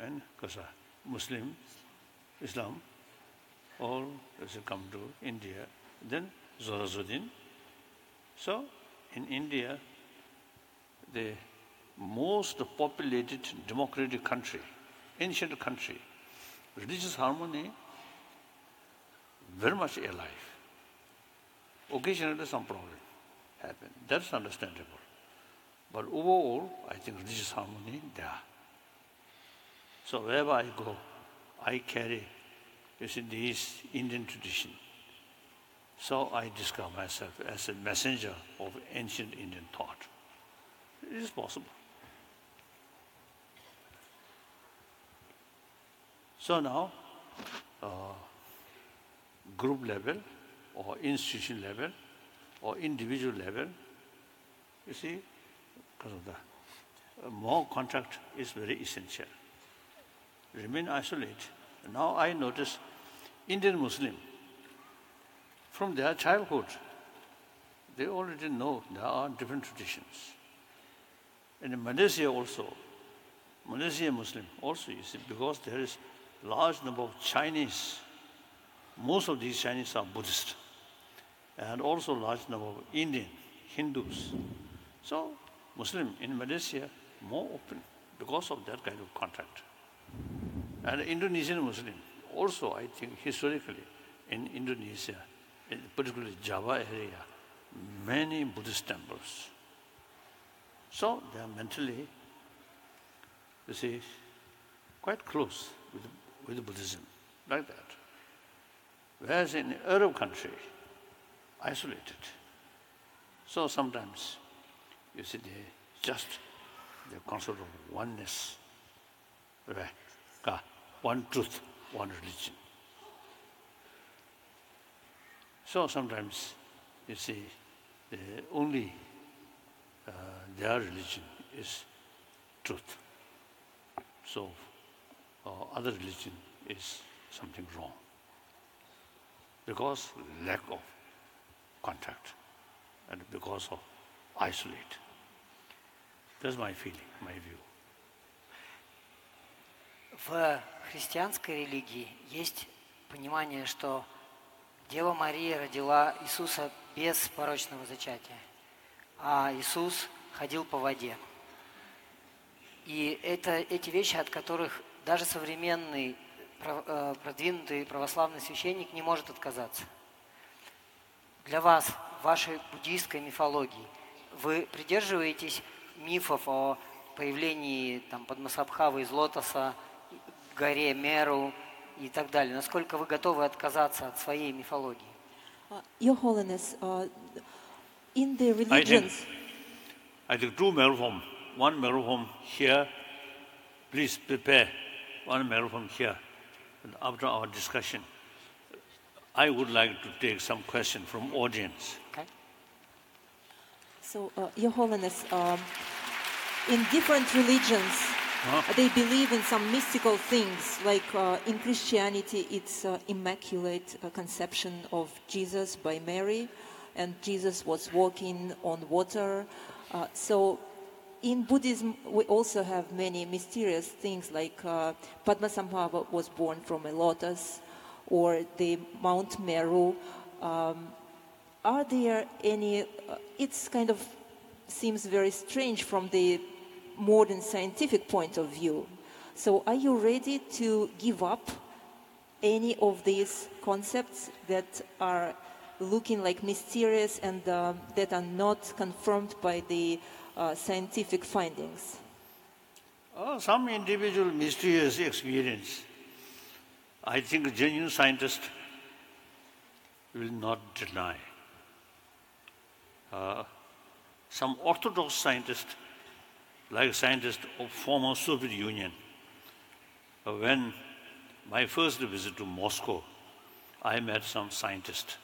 and Muslim, Islam, all has come to India. Then Zoroastrian. So in India, the most populated democratic country, ancient country, religious harmony very much alive. Occasionally some problem happen. That's understandable. But overall, I think religious harmony there. So wherever I go, I carry, you see, this Indian tradition. So I discover myself as a messenger of ancient Indian thought. It is possible. So now, group level or institution level or individual level, you see, because of the more contact is very essential. Remain isolated. Now I notice Indian Muslim, from their childhood, they already know there are different traditions. And in Malaysia also, Malaysia Muslim also, you see, because there is large number of Chinese, most of these Chinese are Buddhist, and also large number of Indian, Hindus. So Muslim in Malaysia more open because of that kind of contact. And Indonesian Muslim also, I think historically in Indonesia, particularly Java area, many Buddhist temples. So they are mentally, you see, quite close with Buddhism, like that. Whereas in Arab country, isolated. So sometimes, you see, the concept of oneness, one truth, one religion. So sometimes, you see, only their religion is truth. So other religion is something wrong because lack of contact and because of isolate. That's my feeling, my view. В христианской религии есть понимание, что Дева Мария родила Иисуса без порочного зачатия, а Иисус ходил по воде. И эти вещи, от которых даже современный продвинутый православный священник не может отказаться. Для вас, в вашей буддийской мифологии, вы придерживаетесь мифов о появлении там, Падмасабхавы из лотоса, горе Меру и так далее? Насколько вы готовы отказаться от своей мифологии? Your Holiness, in the religions, I think two Meru, one Meru here. Please prepare one Meru here. And after our discussion, I would like to take some question from audience. Okay. so Your Holiness, in different religions, they believe in some mystical things, like in Christianity, it's Immaculate Conception of Jesus by Mary, and Jesus was walking on water. So in Buddhism, we also have many mysterious things, like Padmasambhava was born from a lotus, or the Mount Meru. Are there any, it's kind of seems very strange from the modern scientific point of view. So are you ready to give up any of these concepts that are looking like mysterious and that are not confirmed by the scientific findings? Some individual mysterious experience, I think a genuine scientist will not deny. Some orthodox scientists, like scientists of former Soviet Union, when my first visit to Moscow, I met some scientists.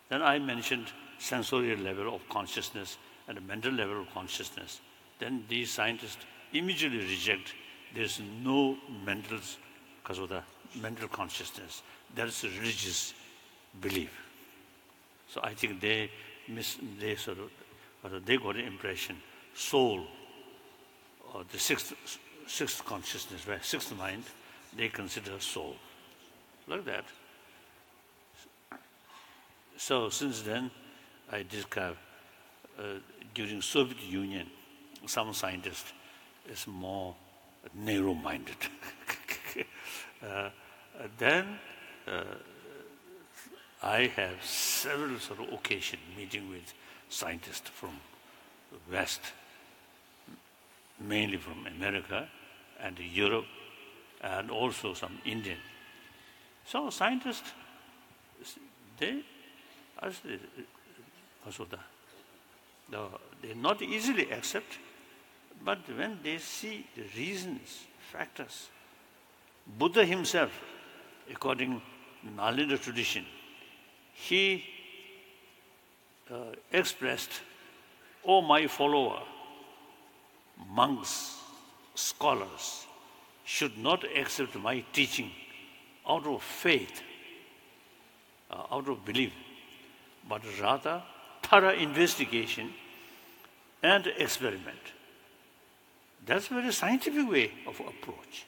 Then I mentioned sensorial level of consciousness and a mental level of consciousness. Then these scientists immediately reject there's no mental, because of the mental consciousness. That is a religious belief. So I think they got the impression soul, or the sixth consciousness, right? Sixth mind, they consider soul. Like that. So since then, I discovered during Soviet Union, some scientists is more narrow-minded. Then I have several sort of occasions meeting with scientists from the West, mainly from America and Europe, and also some Indian. So scientists, they not easily accept, but when they see the reasons, factors, Buddha himself, according to Nalanda tradition, he expressed, "O my follower, monks, scholars should not accept my teaching out of faith, out of belief, but rather thorough investigation and experiment." That's a very scientific way of approach.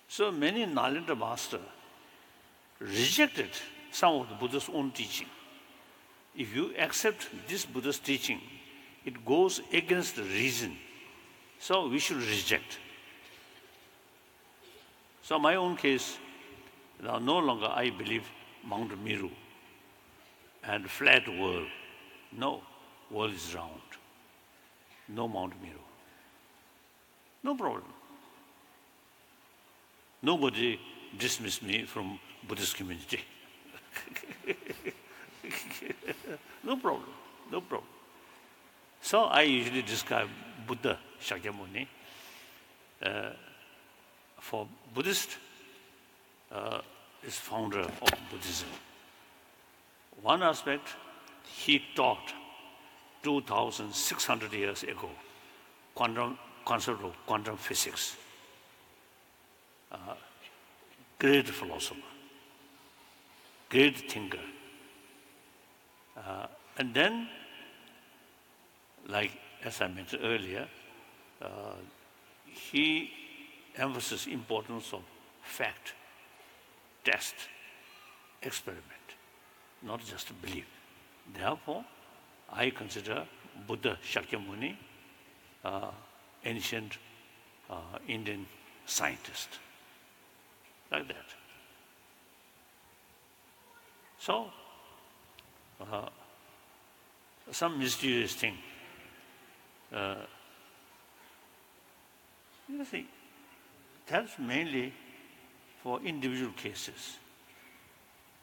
So many Nalanda masters rejected some of the Buddha's own teaching. If you accept this Buddha's teaching, it goes against the reason. So we should reject. So my own case, now no longer I believe Mount Meru and flat world. No, world is round. No Mount Meru. No problem. Nobody dismissed me from Buddhist community. No problem, no problem. So I usually describe Buddha Shakyamuni. For Buddhist, is founder of Buddhism. One aspect, he taught 2,600 years ago concept of quantum physics. Great philosopher, great thinker. And then, like as I mentioned earlier, he emphasized importance of fact, test, experiment, not just belief. Therefore, I consider Buddha Shakyamuni ancient Indian scientist. Like that. So, some mysterious thing. You see, that's mainly for individual cases.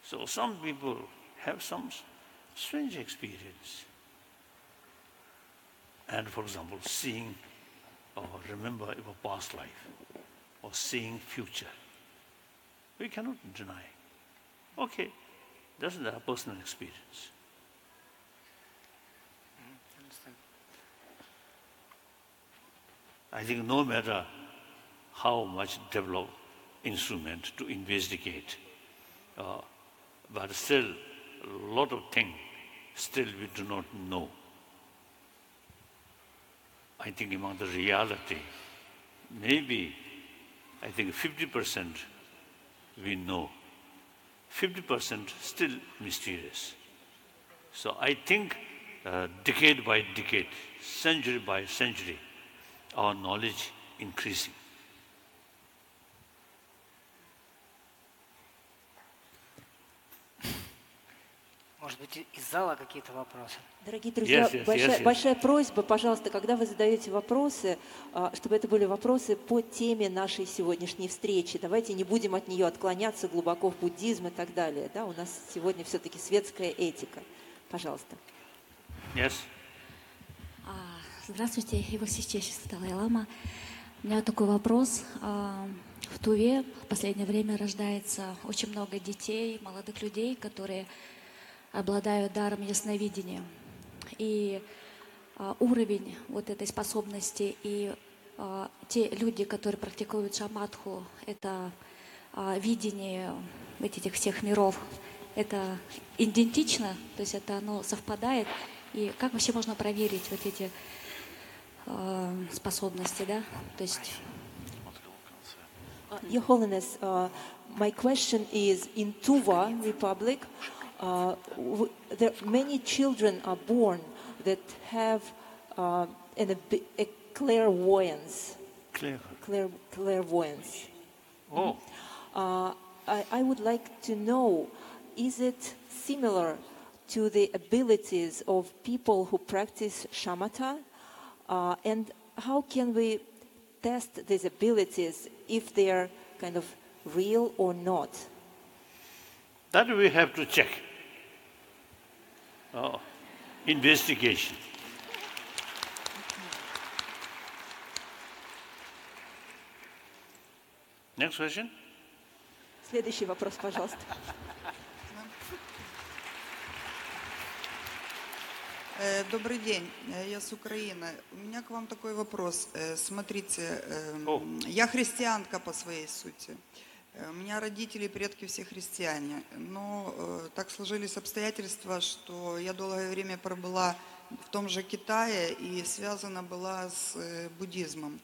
So some people have some strange experience. And for example, seeing or remember your past life or seeing future. We cannot deny. Okay, that's their personal experience. Understand. I think no matter how much develop instrument to investigate, but still a lot of things still we do not know. I think among the reality, maybe I think 50% we know, 50% still mysterious. So I think decade by decade, century by century, our knowledge increasing. Может быть, из зала какие-то вопросы? Дорогие друзья, Yes. большая просьба, пожалуйста, когда вы задаете вопросы, чтобы это были вопросы по теме нашей сегодняшней встречи. Давайте не будем от нее отклоняться глубоко в буддизм и так далее. Да? У нас сегодня все-таки светская этика. Пожалуйста. Yes. Здравствуйте, Его Святейшество Далай Лама. У меня вот такой вопрос. В Туве в последнее время рождается очень много детей, молодых людей, которые обладают даром ясновидения. И уровень вот этой способности и те люди, которые практикуют шаматху, это видение этих всех миров, это идентично, то есть это оно совпадает. И как вообще можно проверить вот эти способности, да? То есть... Your Holiness, my question is, in Tuva Republic, there many children are born that have a clairvoyance. Clairvoyance. Oh. I would like to know, is it similar to the abilities of people who practice shamatha? And how can we test these abilities if they are kind of real or not? That we have to check. Investigation. Next question. Следующий вопрос, пожалуйста. Добрый день, я с Украины. У меня к вам такой вопрос. Смотрите, я христианка по своей сути. У меня родители и предки все христиане. Но так сложились обстоятельства, что я долгое время пробыла в том же Китае и связана была с буддизмом.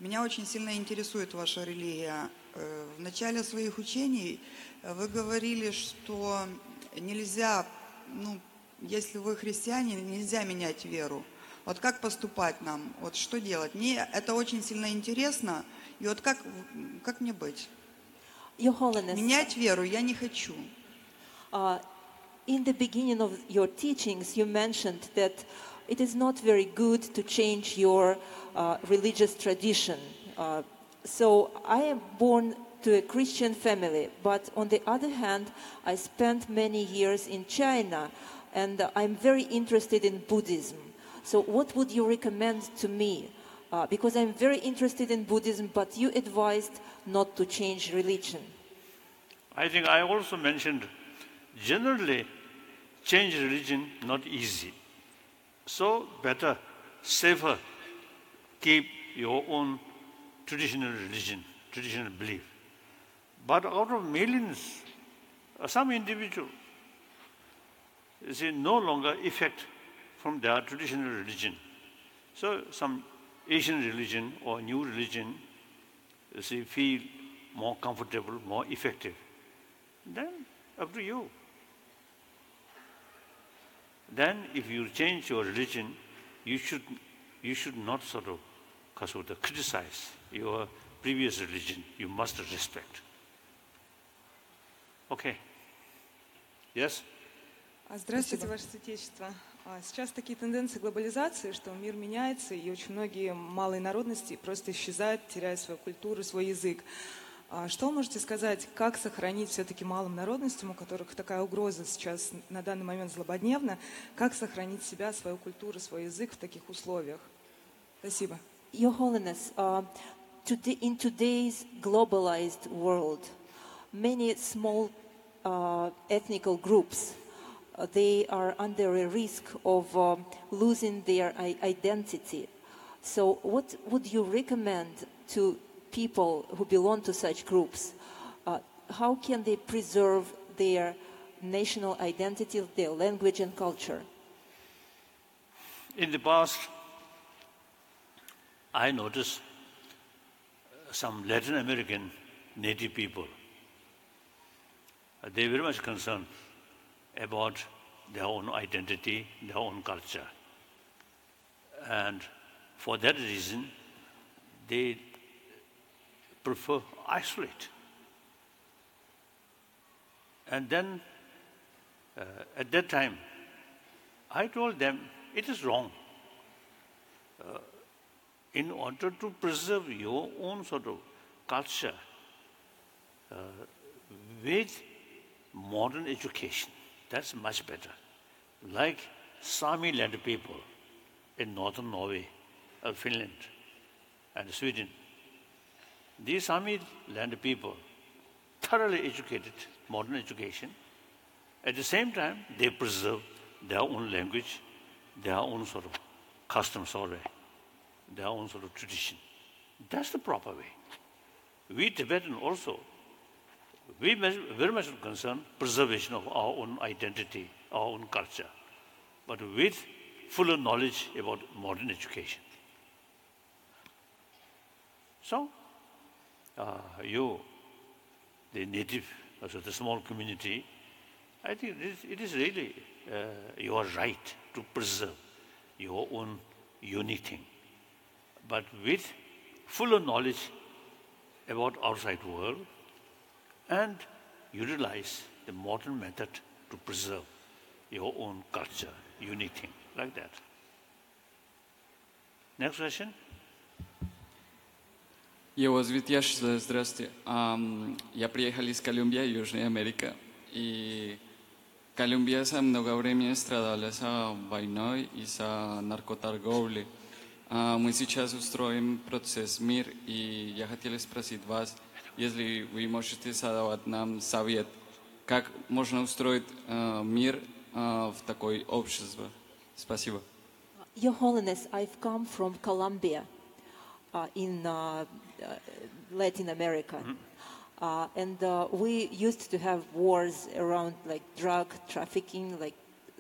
Меня очень сильно интересует ваша религия. В начале своих учений вы говорили, что нельзя, если вы христиане, нельзя менять веру. Вот как поступать нам? Вот что делать? Мне это очень сильно интересно. И вот как мне быть? Your Holiness, Менять веру я не хочу. In the beginning of your teachings, you mentioned that it is not very good to change your religious tradition. So I am born to a Christian family, but on the other hand, I spent many years in China, and I'm very interested in Buddhism. So what would you recommend to me? Because I'm very interested in Buddhism, but you advised not to change religion. I think I also mentioned, generally, change religion not easy. So better, safer, keep your own traditional religion, traditional belief. But out of millions, some individual, no longer effect from their traditional religion. So some Asian religion or new religion, feel more comfortable, more effective. Then up to you. Then if you change your religion, you should not sort of criticize your previous religion. You must respect. Okay. Yes? Здравствуйте, Ваше Святейшество. Сейчас такие тенденции глобализации, что мир меняется, и очень многие малые народности просто исчезают, теряя свою культуру, свой язык. Что вы можете сказать, как сохранить все-таки малым народностям, у которых такая угроза сейчас на данный момент злободневна, как сохранить себя, свою культуру, свой язык в таких условиях? Спасибо. Your Holiness, in today's globalized world, many small ethnical groups, they are under a risk of losing their identity. So what would you recommend to people who belong to such groups? How can they preserve their national identity, their language and culture? In the past, I noticed some Latin American native people. They're very much concerned about their own identity, their own culture. And for that reason, they prefer isolate. And then, at that time, I told them, it is wrong. In order to preserve your own sort of culture with modern education, that's much better. Like Sami land people in northern Norway, Finland, and Sweden. These Sami land people, thoroughly educated, modern education. At the same time, they preserve their own language, their own sort of customs already, their own sort of tradition. That's the proper way. We Tibetan also, we very much concerned preservation of our own identity, our own culture, but with fuller knowledge about modern education. So, you, the native, also the small community, I think it is really your right to preserve your own unique thing, but with fuller knowledge about outside world and utilize the modern method to preserve your own culture, unique thing, like that. Next question. Его Святейшество, здравствуйте. Я приехал из Колумбии, Южная Америка. И Колумбия за много времени страдала с войной и с наркоторговлей. Мы сейчас устроим процесс мир, и я хотел спросить вас, если вы можете задавать нам совет, как можно устроить мир в такое общество. Спасибо. Your Holiness, I've come from Colombia in Latin America. And we used to have wars around like drug trafficking,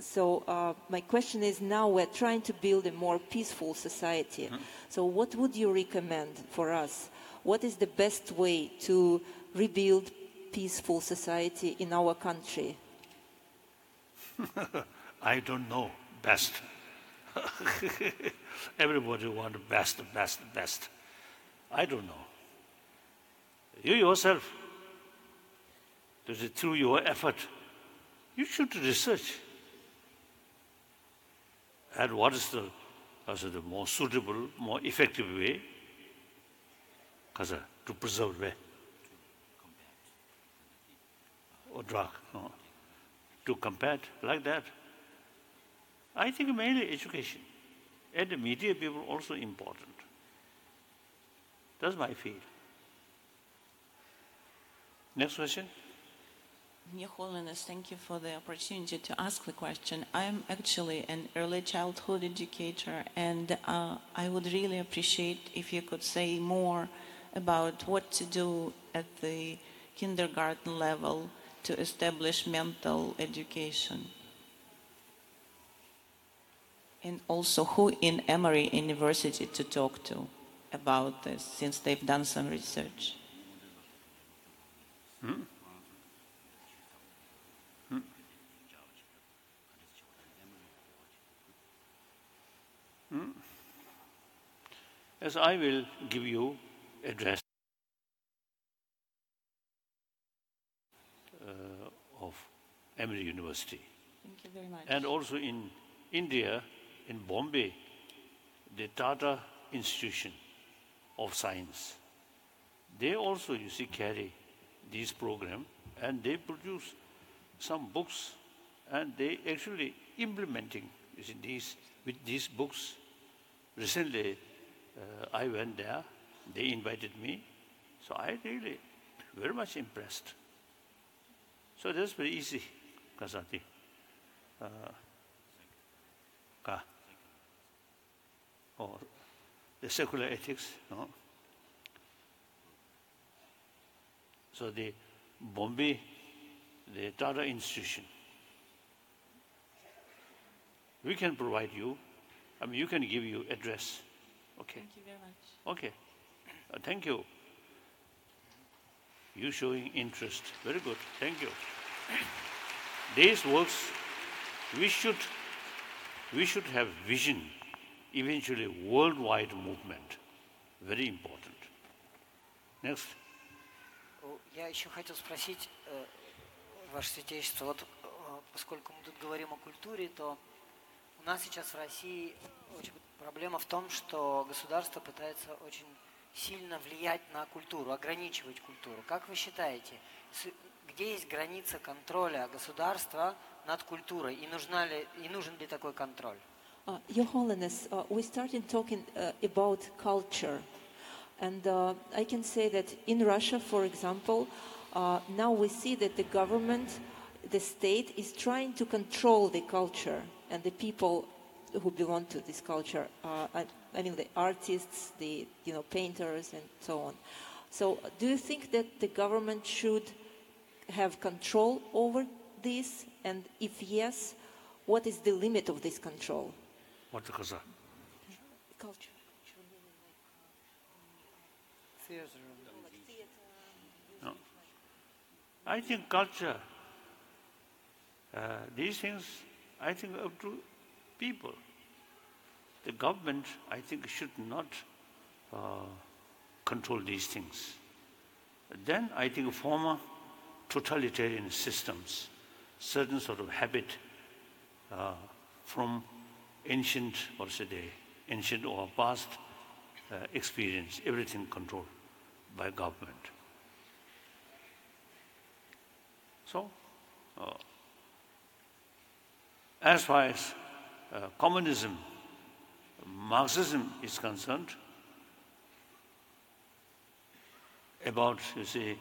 so my question is, now we're trying to build a more peaceful society. So what would you recommend for us? What is the best way to rebuild peaceful society in our country? I don't know best. Everybody wants best. I don't know. You yourself, through your effort, you should research. And what is the more suitable, more effective way to preserve way? Or drug, no? To combat like that. I think mainly education. And the media people also important. That's my feel. Next question. Your Holiness, thank you for the opportunity to ask the question. I'm actually an early childhood educator, and I would really appreciate if you could say more about what to do at the kindergarten level to establish mental education. And also who in Emory University to talk to about this, since they've done some research. As I will give you address of Emory University Thank you very much. And also in India, in Bombay, the Tata Institution of Science, they also, you see, carry this program, and they produce some books, and they actually implementing, you see, with these books. Recently, I went there, they invited me, so I really very much impressed. So that's very easy, Kasati. Or the secular ethics, no? So the Bombay, the Tata Institution, we can provide you, I mean, you can give you address, okay? Thank you very much. Okay, thank you. You showing interest, very good, thank you. These works, we should have vision, eventually worldwide movement, very important. Next. Я еще хотел спросить, Ваше Святейшество, вот поскольку мы тут говорим о культуре, то у нас сейчас в России проблема в том, что государство пытается очень сильно влиять на культуру, ограничивать культуру. Как вы считаете, где есть граница контроля государства над культурой и нужен ли такой контроль? Your Holiness, we started talking about culture. And I can say that in Russia, for example, now we see that the government, the state, is trying to control the culture and the people who belong to this culture. I mean, the artists, the painters, and so on. So, do you think that the government should have control over this? And if yes, what is the limit of this control? What the culture? No. I think culture, these things, I think up to people. The government, I think, should not control these things. Then I think former totalitarian systems, certain sort of habit from ancient or past experience, everything controlled by government. So, as far as communism, Marxism is concerned, about, you see,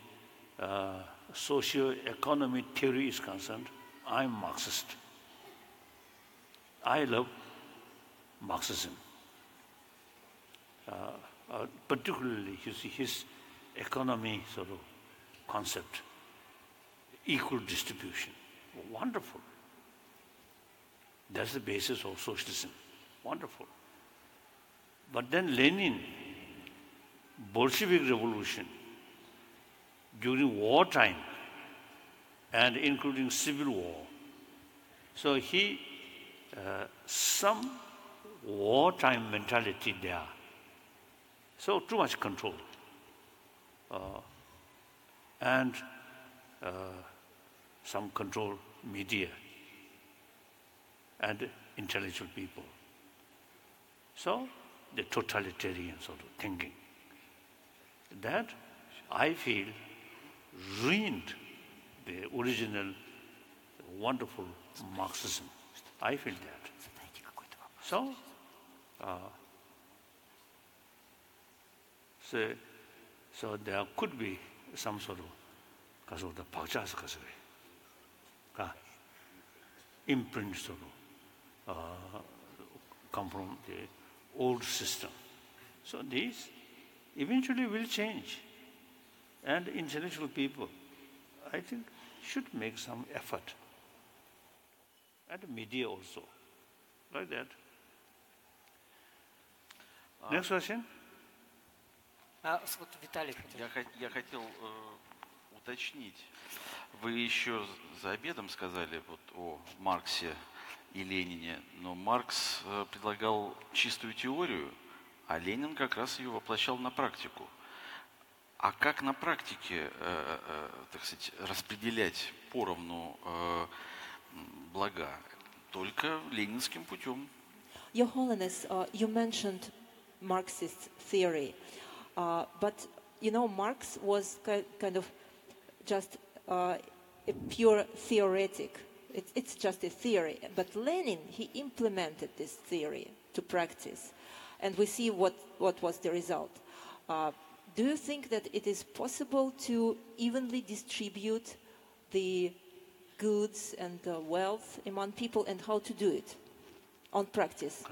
socio-economic theory is concerned, I'm Marxist. I love Marxism. Particularly, you see, his economy sort of concept, equal distribution, wonderful. That's the basis of socialism, wonderful. But then Lenin, Bolshevik revolution, during wartime, and including civil war, so he, some wartime mentality there. So too much control. And some control media and intellectual people. So the totalitarian sort of thinking. That, I feel, ruined the original wonderful Marxism. I feel that. So, so there could be some sort of imprint sort of come from the old system. So these eventually will change. And intellectual people, I think, should make some effort. And the media also. Like that. Next question. Я хотел уточнить. Вы еще за обедом сказали вот о Марксе и Ленине, но Маркс предлагал чистую теорию, а Ленин как раз ее воплощал на практику. А как на практике, так сказать, распределять поровну блага, только ленинским путем. Your Holiness, you mentioned Marxist theory, but you know Marx was kind of just a pure theoretic. It's just a theory. But Lenin, he implemented this theory to practice, and we see what was the result. Do you think that it is possible to evenly distribute the goods and wealth among people, and how to do it on practice?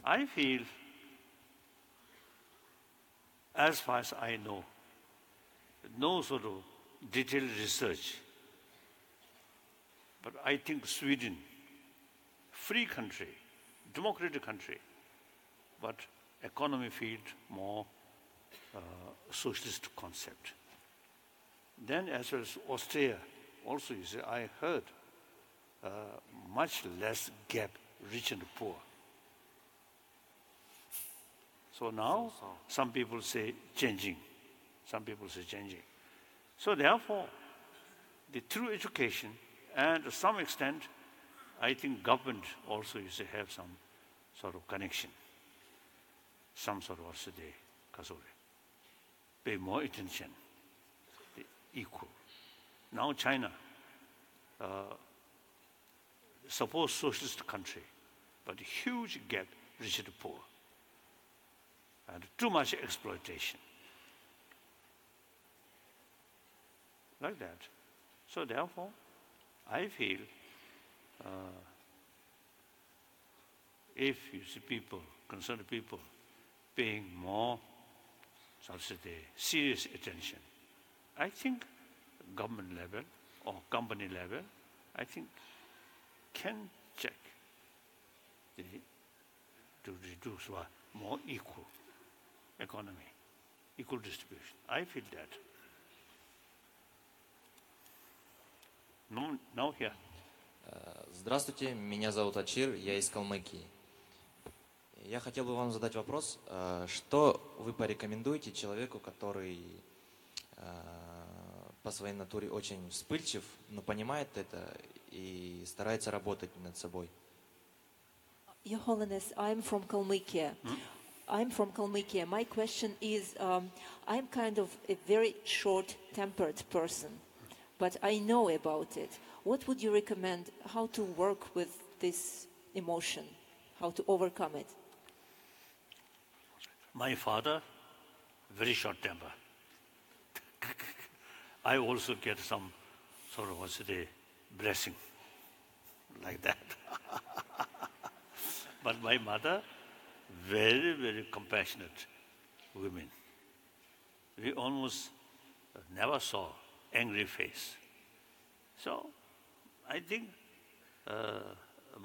I feel, as far as I know, no sort of detailed research, but I think Sweden, free country, democratic country, but economy field more socialist concept. Then as well as Austria, also you say, I heard much less gap, rich and poor. So now some people say changing, some people say changing. So therefore, the true education, and to some extent, I think government also used to have some sort of connection, some sort of also pay more attention, the equal. Now China, suppose socialist country, but huge gap, rich and poor, and too much exploitation. Like that. So therefore, I feel if you see people, concerned people, paying more, so to say, serious attention, I think government level or company level, I think can check to reduce more equal economy, equal distribution. I feel that. Now here. Здравствуйте, меня зовут Ачир, я из Калмыкии. Я хотел бы вам задать вопрос, что вы порекомендуете человеку, который по своей натуре очень вспыльчив, но понимает это и старается работать над собой? Your Holiness, I'm from Kalmykia. I'm from Kalmykia. My question is, I'm kind of a very short-tempered person, but I know about it. What would you recommend, how to work with this emotion, how to overcome it? My father, very short temper. I also get some sort of, what's the blessing, like that. But my mother, very, very compassionate women. We almost never saw angry face. So I think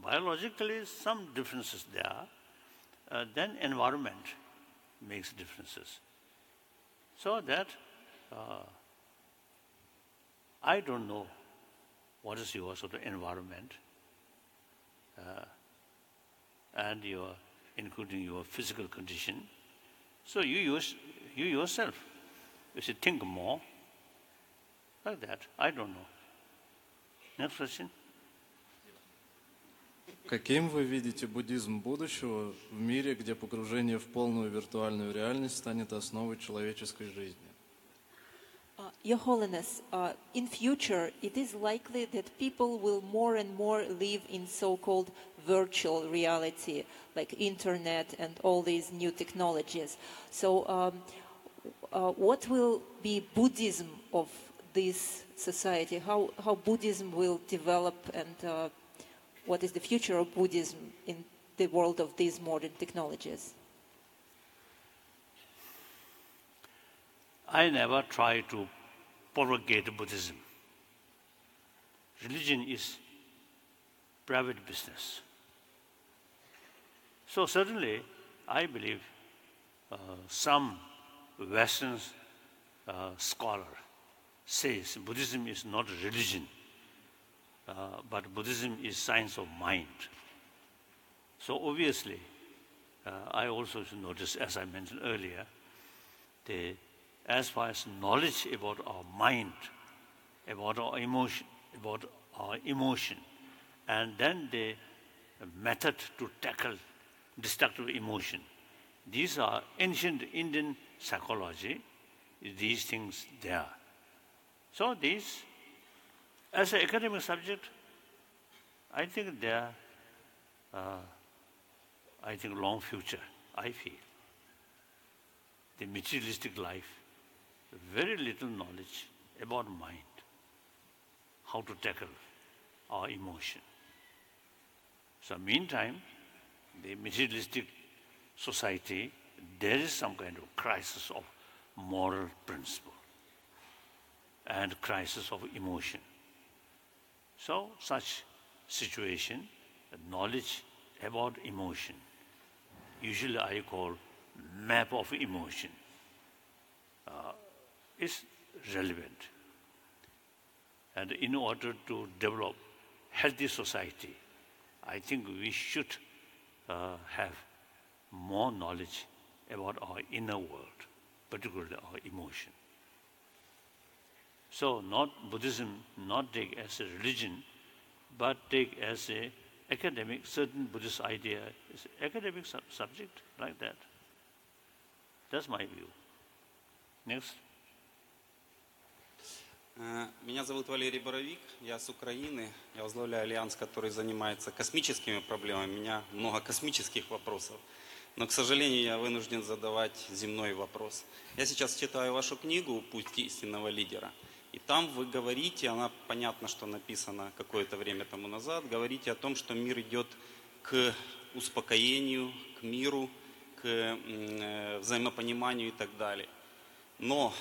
biologically some differences there. Then environment makes differences. So that I don't know what is your sort of environment and your, including your physical condition. So you yourself, you should think more like that. I don't know. Next question. Каким вы видите буддизм будущего в мире, где погружение в полную виртуальную реальность станет основой человеческой жизни? Your Holiness, in future, it is likely that people will more and more live in so-called virtual reality, like internet and all these new technologies. So what will be Buddhism of this society? How Buddhism will develop, and what is the future of Buddhism in the world of these modern technologies? I never try to propagate Buddhism. Religion is private business. So certainly, I believe some Western scholar says Buddhism is not a religion. but Buddhism is science of mind. So obviously, I also should notice, as I mentioned earlier, as far as knowledge about our mind, about our emotion, and then the method to tackle destructive emotion. These are ancient Indian psychology, these things there. So these, as an academic subject, I think they are, long future, I feel. The materialistic life, very little knowledge about mind, how to tackle our emotion. So meantime, the materialistic society, there is some kind of crisis of moral principle and crisis of emotion. So such situation, knowledge about emotion, usually I call map of emotion, is relevant. And in order to develop healthy society, I think we should have more knowledge about our inner world, particularly our emotion. So not Buddhism, not take as a religion, but take as a academic, certain Buddhist idea is academic subject, like that. That's my view. Next. Меня зовут Валерий Боровик, я с Украины, я возглавляю альянс, который занимается космическими проблемами, у меня много космических вопросов, но, к сожалению, я вынужден задавать земной вопрос. Я сейчас читаю вашу книгу «Путь истинного лидера», и там вы говорите, она понятно, что написана какое-то время тому назад, говорите о том, что мир идет к успокоению, к миру, к взаимопониманию и так далее. Но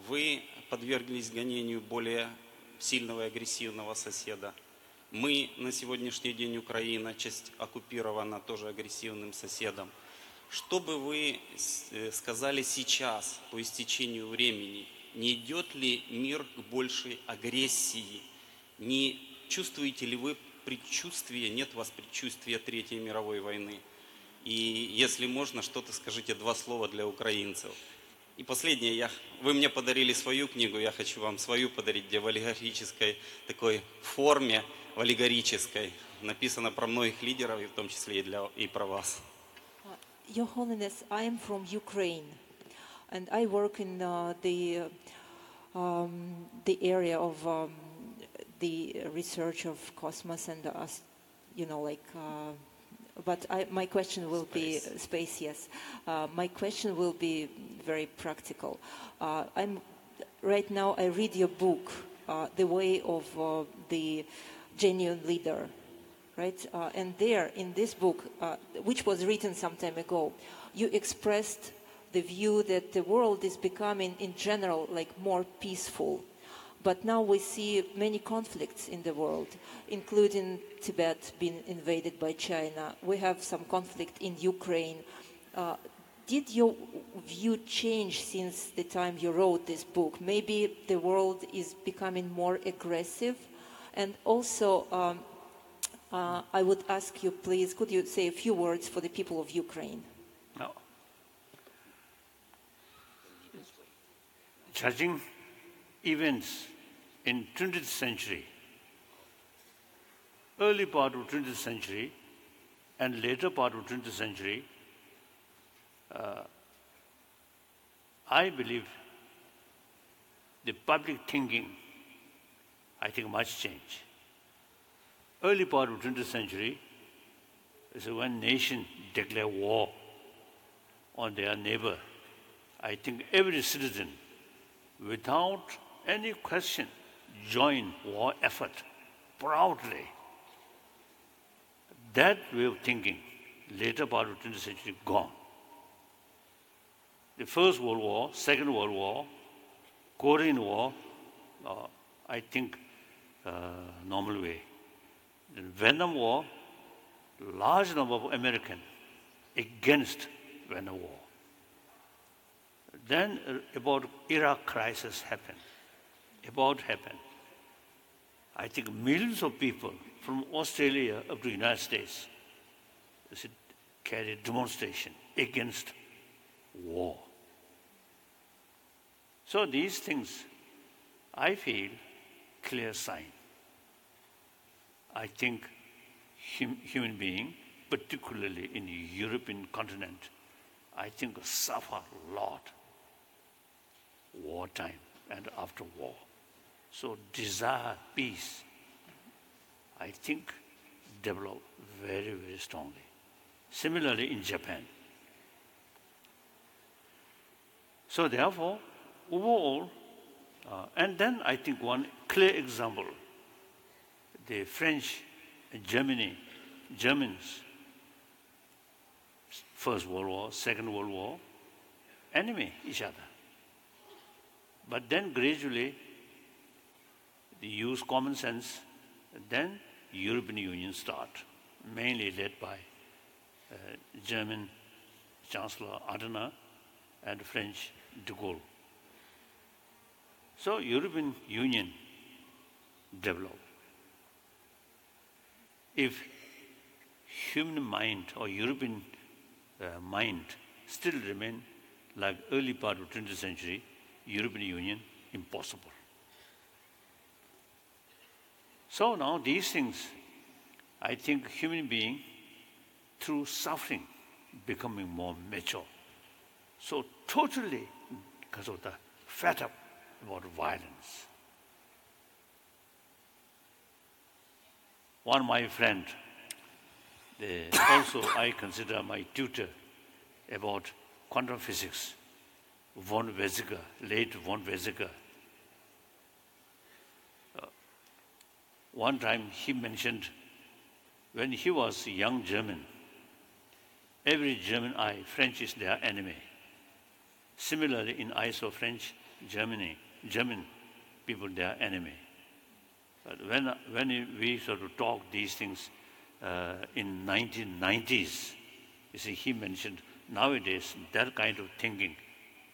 вы подверглись гонению более сильного и агрессивного соседа. Мы на сегодняшний день Украина, часть оккупирована тоже агрессивным соседом. Что бы вы сказали сейчас, по истечению времени, не идет ли мир к большей агрессии? Не чувствуете ли вы предчувствие, нет у вас предчувствия Третьей мировой войны? И если можно, что-то скажите, 2 слова для украинцев. И последнее, вы мне подарили свою книгу, я хочу вам свою подарить, где в аллегорической такой форме, в аллегорической, написано про многих лидеров, и в том числе и про вас. Your Holiness, I am from Ukraine, and I work in the area of the research of cosmos and but my question will be space. Yes, my question will be very practical. Right now I read your book, The Way of the Genuine Leader, right? And there in this book, which was written some time ago, you expressed the view that the world is becoming, in general, more peaceful. But now we see many conflicts in the world, including Tibet being invaded by China. We have some conflict in Ukraine. Did your view change since the time you wrote this book? Maybe the world is becoming more aggressive. And also, I would ask you, please, could you say a few words for the people of Ukraine? No. Judging events in 20th century, early part of 20th century and later part of 20th century, I believe the public thinking, I think, much change. Early part of 20th century is when nation declare war on their neighbor. I think every citizen, without any question, join war effort proudly. That way of thinking, later part of 20th century, gone. The First World War, Second World War, Korean War, I think normal way. The Vietnam War, large number of Americans against Vietnam War. Then about Iraq crisis happened. I think millions of people from Australia up to the United States carried demonstration against war. So these things, I feel, clear sign. I think human being, particularly in the European continent, I think suffer a lot wartime and after war. So desire peace, I think, develop very, very strongly. Similarly in Japan. So therefore, overall, and then I think one clear example, the French and Germans, First World War, Second World War, enemy each other. But then gradually, they use common sense, then European Union start, mainly led by German Chancellor Adenauer and French de Gaulle. So European Union developed. If human mind or European mind still remain like early part of 20th century, European Union, impossible. So now these things, I think human being, through suffering, becoming more mature. So totally, because of the fed up about violence. One my friend, also I consider my tutor about quantum physics, von Weizsäcker, late von Weizsäcker. One time he mentioned when he was a young German, every German eye, French is their enemy. Similarly, in eyes of French, German people, their enemy. But when we sort of talk these things in 1990s, you see, he mentioned nowadays that kind of thinking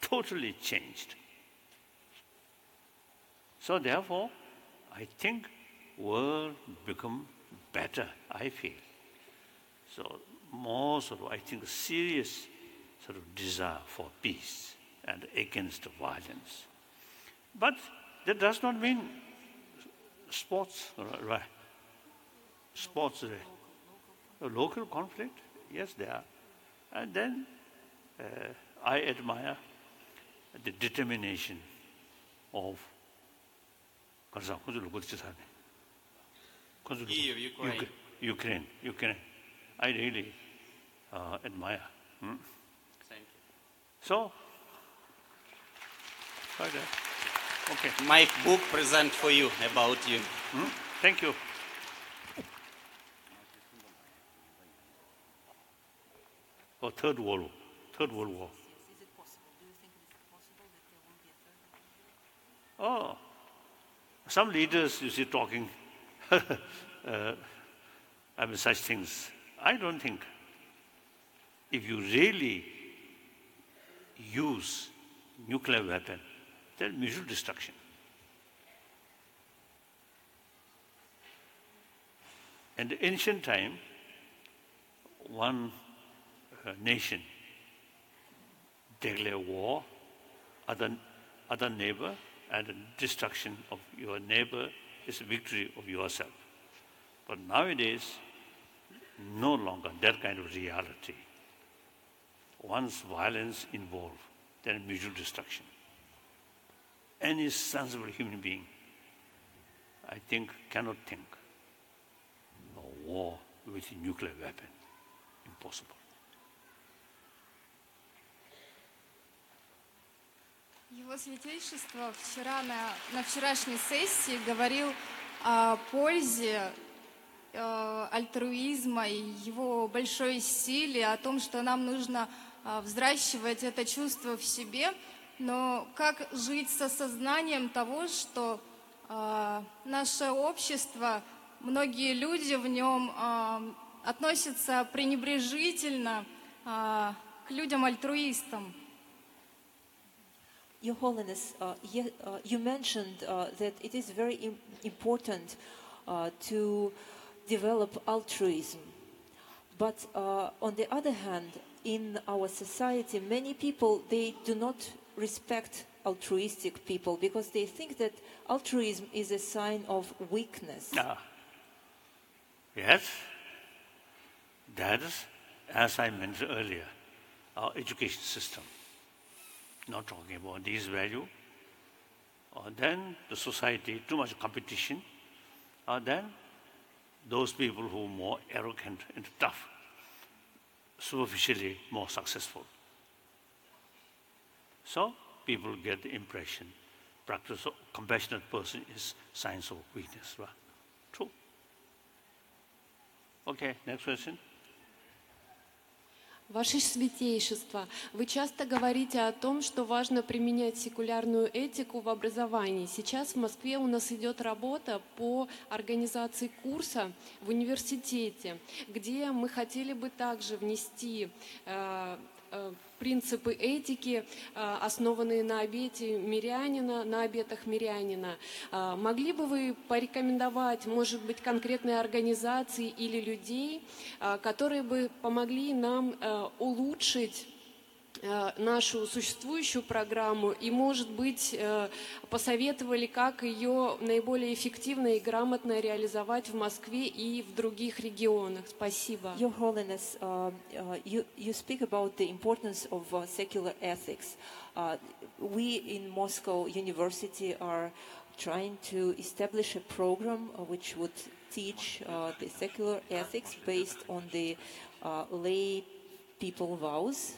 totally changed. So therefore, I think world become better, I feel. So more sort of, I think, serious sort of desire for peace and against violence. But that does not mean sports, right? Sports, local conflict, yes, there are. And then I admire the determination of Ukraine. I really admire. Thank you. So, okay. My book present for you, about you. Thank you. Oh, Third World War. Is it possible? Do you think it is possible that there will be a third world war? Oh, some leaders, you see, talking about such things. I don't think. If you really use nuclear weapon, then mutual destruction. In the ancient time, one nation declare war, other neighbor, and the destruction of your neighbor is victory of yourself. But nowadays, no longer that kind of reality. Once violence involved, then mutual destruction. Any sensible human being, I think, cannot think of war with a nuclear weapon. Impossible. Его Святейшество вчера на вчерашней сессии говорил о пользе альтруизма и его большой силе, о том, что нам нужно взращивать это чувство в себе, но как жить с осознанием того, что наше общество, многие люди в нем относятся пренебрежительно к людям-альтруистам. Your Holiness, you mentioned that it is very important to develop altruism. But on the other hand, in our society, many people, they do not respect altruistic people because they think that altruism is a sign of weakness. Yes, that is, as I mentioned earlier, our education system. Not talking about these values. Then the society, too much competition. Then those people who are more arrogant and tough, superficially more successful. So people get the impression, practice of compassionate person is signs of weakness. Right? True. Okay, next question. Ваше Святейшество, вы часто говорите о том, что важно применять секулярную этику в образовании. Сейчас в Москве у нас идет работа по организации курса в университете, где мы хотели бы также внести принципы этики, основанные на обете мирянина, на обетах мирянина. Могли бы вы порекомендовать, может быть, конкретные организации или людей, которые бы помогли нам улучшить нашу существующую программу и, может быть, посоветовали, как ее наиболее эффективно и грамотно реализовать в Москве и в других регионах. Спасибо. Your Holiness, you speak about the importance of secular ethics. We in Moscow University are trying to establish a program which would teach the secular ethics based on the lay people vows.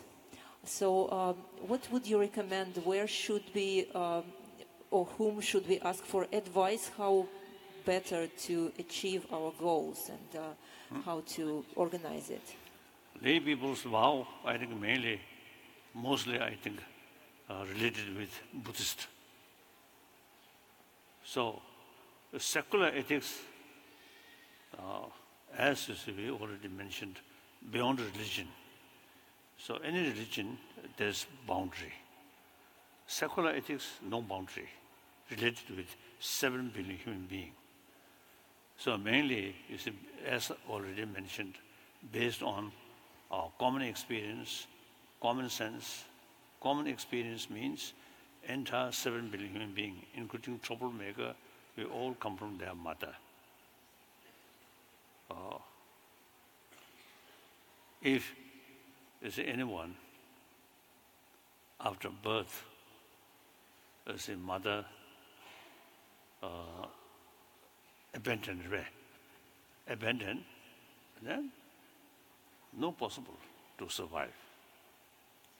So what would you recommend? Where should we or whom should we ask for advice how better to achieve our goals and how to organize it? Lay people's vow, I think mostly I think related with Buddhist. So secular ethics, as we already mentioned, beyond religion. So any religion, there's boundary. Secular ethics, no boundary, related with 7 billion human beings. So mainly, you see, as already mentioned, based on our common experience, common sense. Common experience means entire 7 billion human beings, including troublemaker, we all come from their mother. If is anyone after birth, as a mother abandoned, then no possible to survive.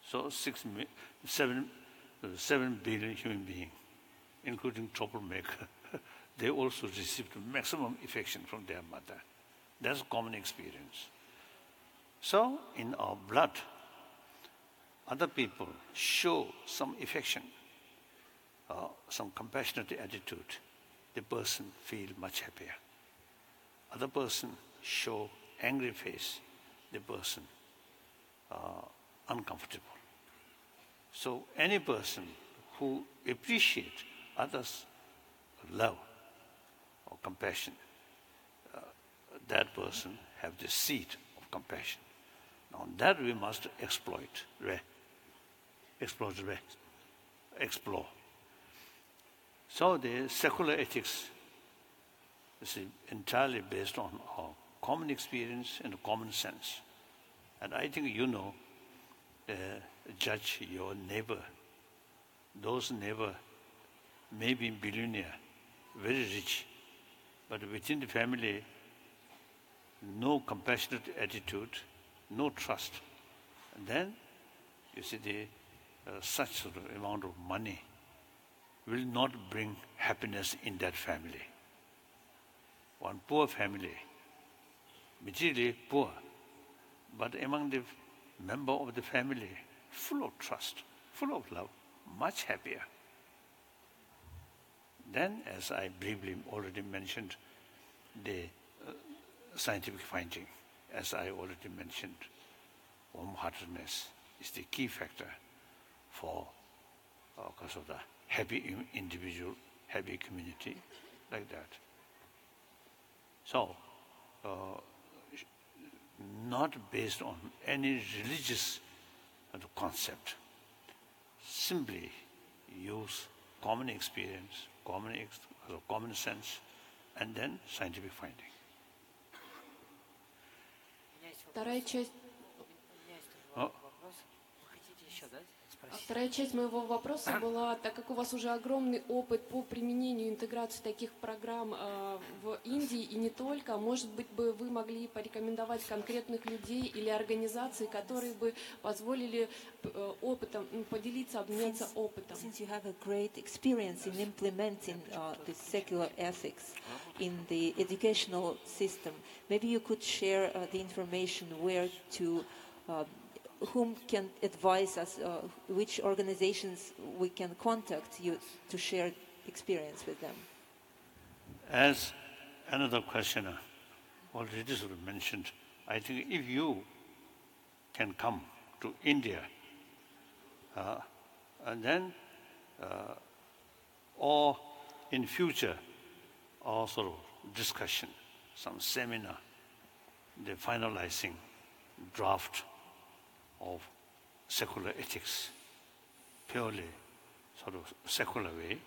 So 7 billion human beings, including troublemaker, they also received maximum affection from their mother. That's common experience. So in our blood, other people show some affection, some compassionate attitude, the person feel much happier. Other person show angry face, the person uncomfortable. So any person who appreciate others' love or compassion, that person have the seed of compassion. Now that we must explore. So the secular ethics is entirely based on our common experience and common sense. And I think judge your neighbor. Those neighbor may be billionaire, very rich, but within the family, no compassionate attitude, no trust. And then, you see, such sort of amount of money will not bring happiness in that family. One poor family, materially poor, but among the member of the family, full of trust, full of love, much happier. Then, as I briefly already mentioned, the scientific finding, as I already mentioned, warm-heartedness is the key factor for because of the happy individual, happy community, like that. So, not based on any religious concept. Simply use common experience, common sense, and then scientific finding. Вторая часть. Вторая часть моего вопроса была, так как у вас уже огромный опыт по применению интеграции таких программ в Индии и не только, может быть, бы вы могли порекомендовать конкретных людей или организаций, которые бы позволили опытом поделиться, обменяться опытом? Since you have a great experience in implementing this secular ethics in the educational system, maybe you could share the information where to whom can advise us, which organizations we can contact you to share experience with them? As another questioner already sort of mentioned, I think if you can come to India, and then, or in future, or sort of discussion, some seminar, the finalizing draft of secular ethics, purely sort of secular way.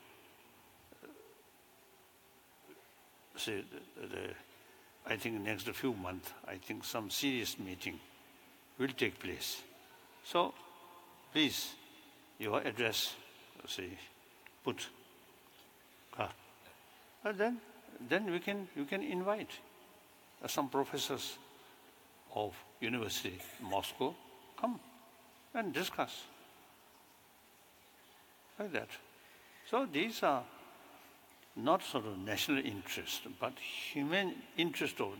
I think next few months, I think some serious meeting will take place. So, please, your address, put, and then you can invite some professors of University Moscow. Come and discuss like that. So these are not sort of national interest, but human interest of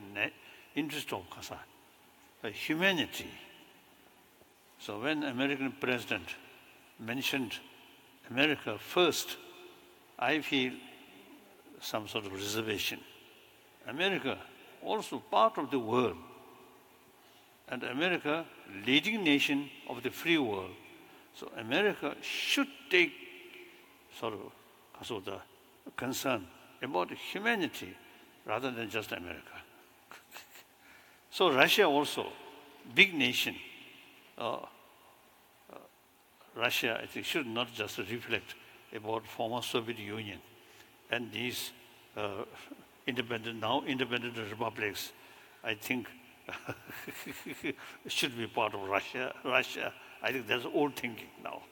humanity. So when American president mentioned America first, I feel some sort of reservation. America also part of the world. And America, leading nation of the free world. So America should take sort of the concern about humanity rather than just America. So Russia also, big nation. Russia, I think, should not just reflect about former Soviet Union and these independent republics. I think should be part of Russia. I think that's old thinking now.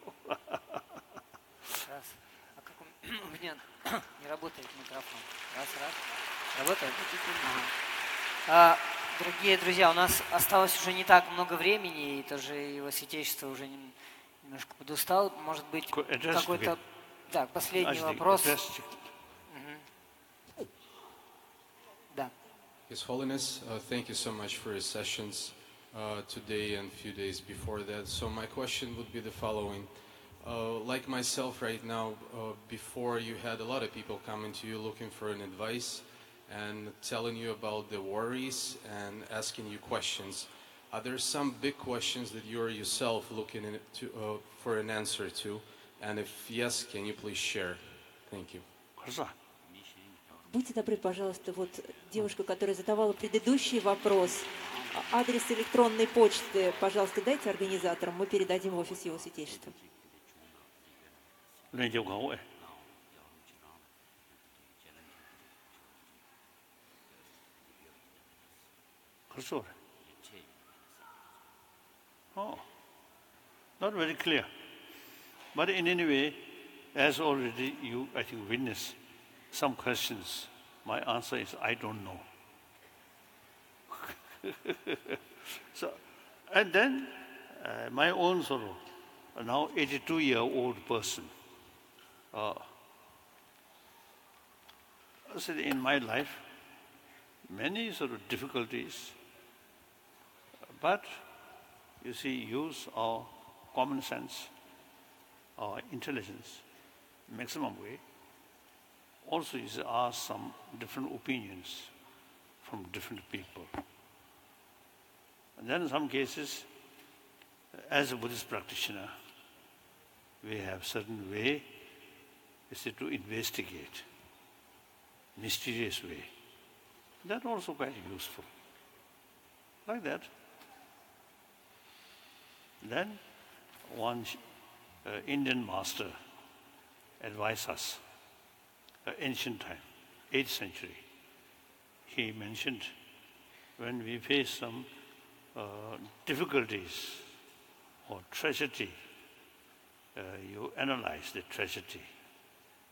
У меня не работает микрофон. Раз. Работает? Дорогие друзья, у нас осталось уже не так много времени, и тоже его святейшество уже немножко подустал. Может быть, какой-то... Да, последний вопрос. Да. His Holiness, thank you so much for his sessions today and a few days before that. So my question would be the following. Like myself right now, before you had a lot of people coming to you looking for an advice and telling you about the worries and asking you questions. Are there some big questions that you're yourself looking for an answer to? And if yes, can you please share? Thank you. Будьте добры, пожалуйста, вот девушка, которая задавала предыдущий вопрос, адрес электронной почты, пожалуйста, дайте организаторам, мы передадим в офис Его Святейшества. Oh, not very clear. But in any way, as already you, I think, witnessed some questions, my answer is, I don't know. So, and then my own sort of, now 82-year-old person, said in my life, many sort of difficulties, but you see, use our common sense, our intelligence, maximum way. Also, you ask some different opinions from different people. And then in some cases, as a Buddhist practitioner, we have certain way, is to investigate, mysterious way. That also quite useful. Like that. Then one Indian master advised us, ancient time, 8th century. He mentioned when we face some difficulties or tragedy, you analyze the tragedy.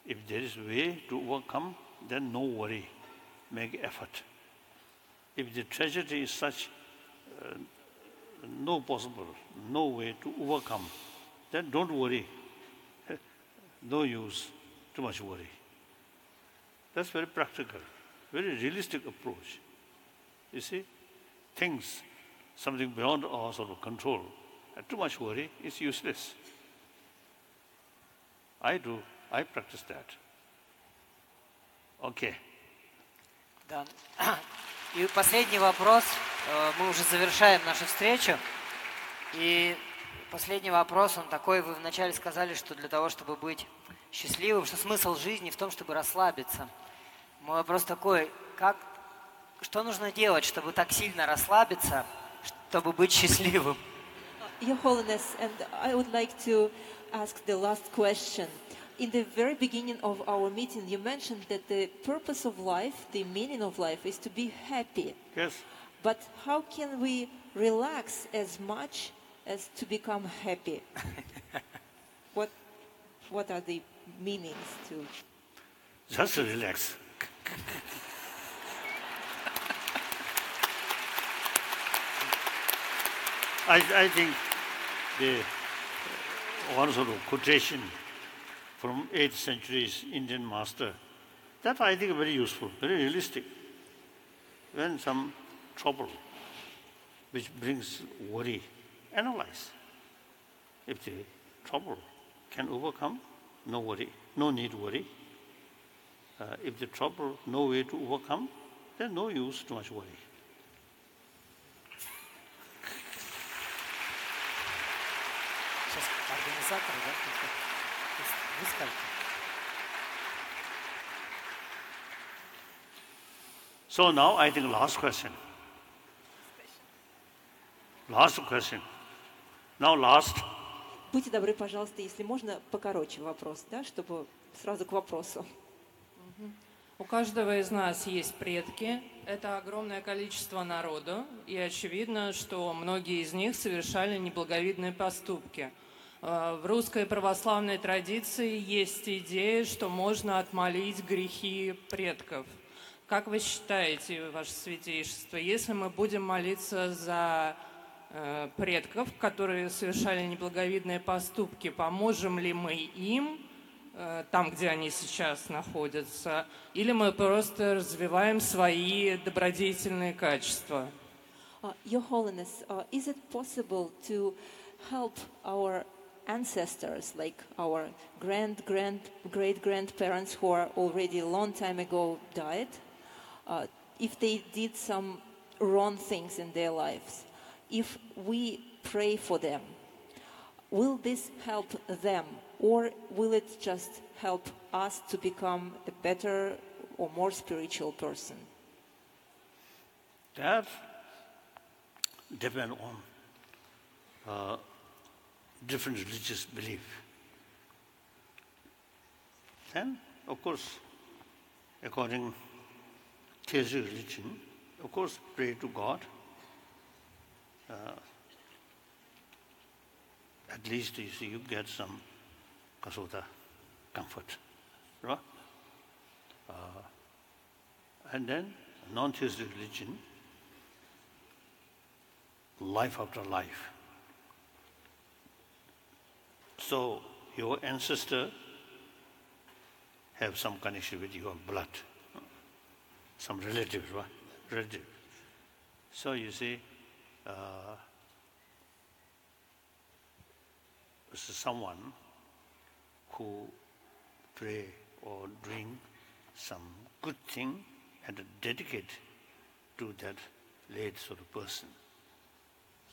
If there is a way to overcome, then no worry, make effort. If the tragedy is such, no way to overcome, then don't worry. No use, too much worry. That's very practical, very realistic approach. You see, things, something beyond our sort of control, and too much worry is useless. I practice that. Okay. Да. И последний вопрос. Мы уже завершаем нашу встречу. И последний вопрос, он такой, вы вначале сказали, что для того, чтобы быть счастливым, что смысл жизни в том, чтобы расслабиться. Мой вопрос такой, что нужно делать, чтобы так сильно расслабиться, чтобы быть счастливым? Your Holiness, and I would like to ask the last question. In the very beginning of our meeting, you mentioned that the purpose of life, the meaning of life, is to be happy. Yes. But how can we relax as much as to become happy? What are the meanings to? Just relax. I think the one sort of quotation from 8th century's Indian master, that I think very useful, very realistic. When some trouble which brings worry, analyze. If the trouble can overcome, no worry, no need worry. If the trouble, no way to overcome, then no use too much worry. So now I think last question. Last question. Now last. Будьте добры, пожалуйста, если можно, покороче вопрос, да, чтобы сразу к вопросу. У каждого из нас есть предки. Это огромное количество народу. И очевидно, что многие из них совершали неблаговидные поступки. В русской православной традиции есть идея, что можно отмолить грехи предков. Как вы считаете, Ваше Святейшество, если мы будем молиться за предков, которые совершали неблаговидные поступки, поможем ли мы им там, где они сейчас находятся, или мы просто развиваем свои добродетельные качества? Your Holiness, is it possible to help our ancestors, like our great-grandparents who are already a long time ago died, if they did some wrong things in their lives? If we pray for them, will this help them, or will it just help us to become a better or more spiritual person? That depends on different religious belief. Then, of course, according to theistic religion, of course, pray to God. At least you see, you get some kasota comfort, right? And then non-theistic religion, life after life. So your ancestor have some connection with your blood, some relatives, right? Relative. So you see, someone who pray or drink some good thing and dedicate to that late sort of person,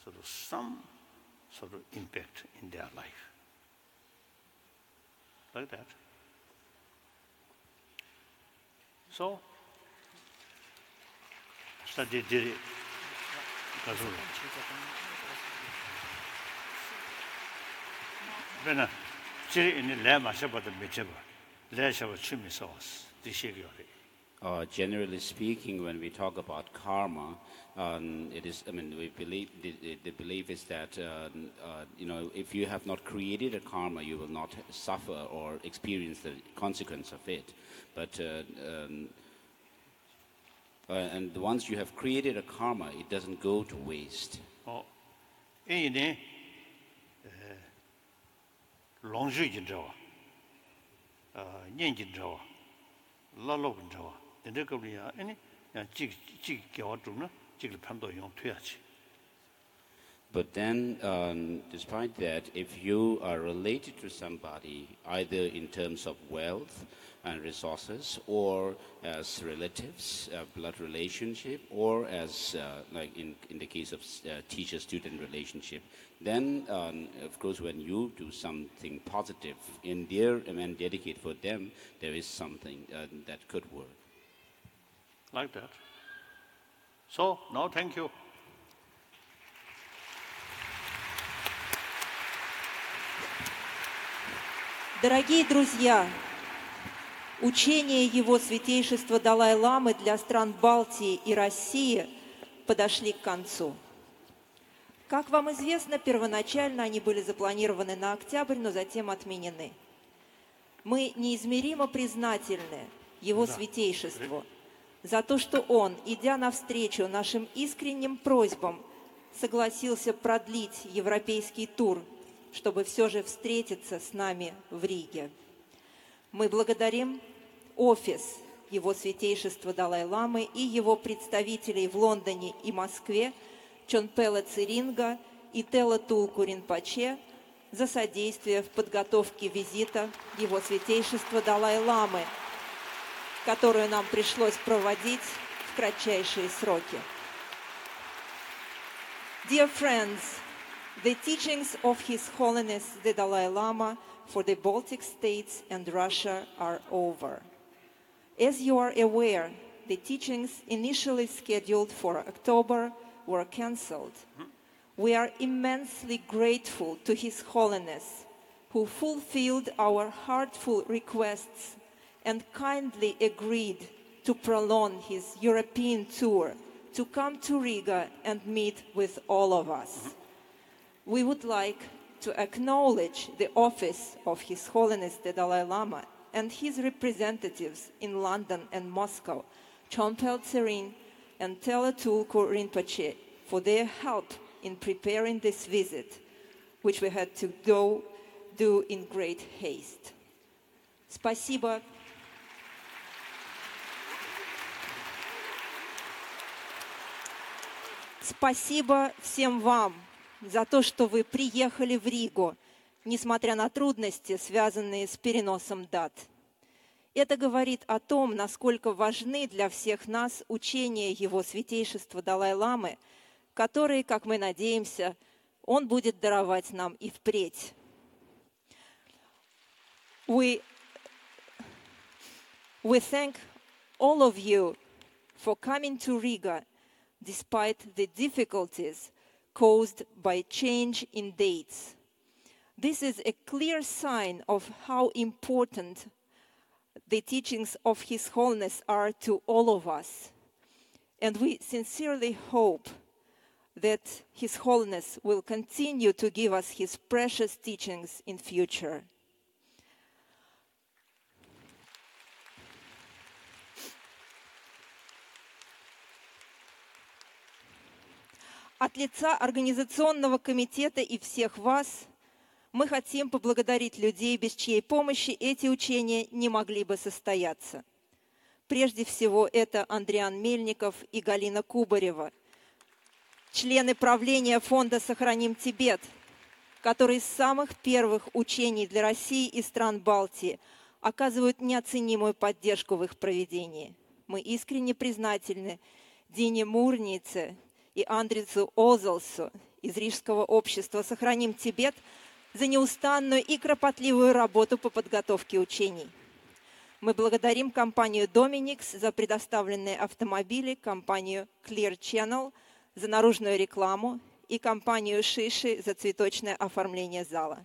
sort of some sort of impact in their life. like that. So, study did it. When in the Lama Shabbat Mitchell, Lesha chimney sauce, the Generally speaking, when we talk about karma, it is. I mean, we believe the belief is that if you have not created a karma, you will not suffer or experience the consequence of it. But and once you have created a karma, it doesn't go to waste. But then, despite that, if you are related to somebody, either in terms of wealth and resources, or as relatives, blood relationship, or as, like in the case of teacher-student relationship, then, of course, when you do something positive in their, and dedicate for them, there is something that could work. Like that. So, now thank you. Дорогие друзья, учения Его Святейшества Далай-ламы для стран Балтии и России подошли к концу. Как вам известно, первоначально они были запланированы на октябрь, но затем отменены. Мы неизмеримо признательны Его Святейшеству за то, что Он, идя навстречу нашим искренним просьбам, согласился продлить европейский тур, чтобы все же встретиться с нами в Риге. Мы благодарим офис Его Святейшества Далай-ламы и его представителей в Лондоне и Москве, Чонпела Циринга и Тела Тулку Ринпоче, за содействие в подготовке визита Его Святейшества Далай-ламы, которую нам пришлось проводить в кратчайшие сроки. Dear friends, the teachings of His Holiness the Dalai Lama for the Baltic states and Russia are over. As you are aware, the teachings initially scheduled for October were cancelled. We are immensely grateful to His Holiness, who fulfilled our heartfelt requests and kindly agreed to prolong his European tour to come to Riga and meet with all of us. We would like to acknowledge the office of His Holiness the Dalai Lama and his representatives in London and Moscow, Chonpel Tserin and Tela Tulku Rinpoche, for their help in preparing this visit, which we had to do in great haste. Спасибо. Спасибо всем вам за то, что вы приехали в Ригу, несмотря на трудности, связанные с переносом дат. Это говорит о том, насколько важны для всех нас учения Его Святейшества Далай-ламы, которые, как мы надеемся, Он будет даровать нам и впредь. We thank all of you for coming to Riga despite the difficulties caused by change in dates. This is a clear sign of how important the teachings of His Holiness are to all of us. And we sincerely hope that His Holiness will continue to give us His precious teachings in future. От лица Организационного комитета и всех вас мы хотим поблагодарить людей, без чьей помощи эти учения не могли бы состояться. Прежде всего, это Андриан Мельников и Галина Кубарева, члены правления фонда «Сохраним Тибет», которые с самых первых учений для России и стран Балтии оказывают неоценимую поддержку в их проведении. Мы искренне признательны Дине Мурнице и Андрицу Озалсу из Рижского общества «Сохраним Тибет», за неустанную и кропотливую работу по подготовке учений. Мы благодарим компанию Dominix за предоставленные автомобили, компанию Clear Channel за наружную рекламу и компанию Шиши за цветочное оформление зала.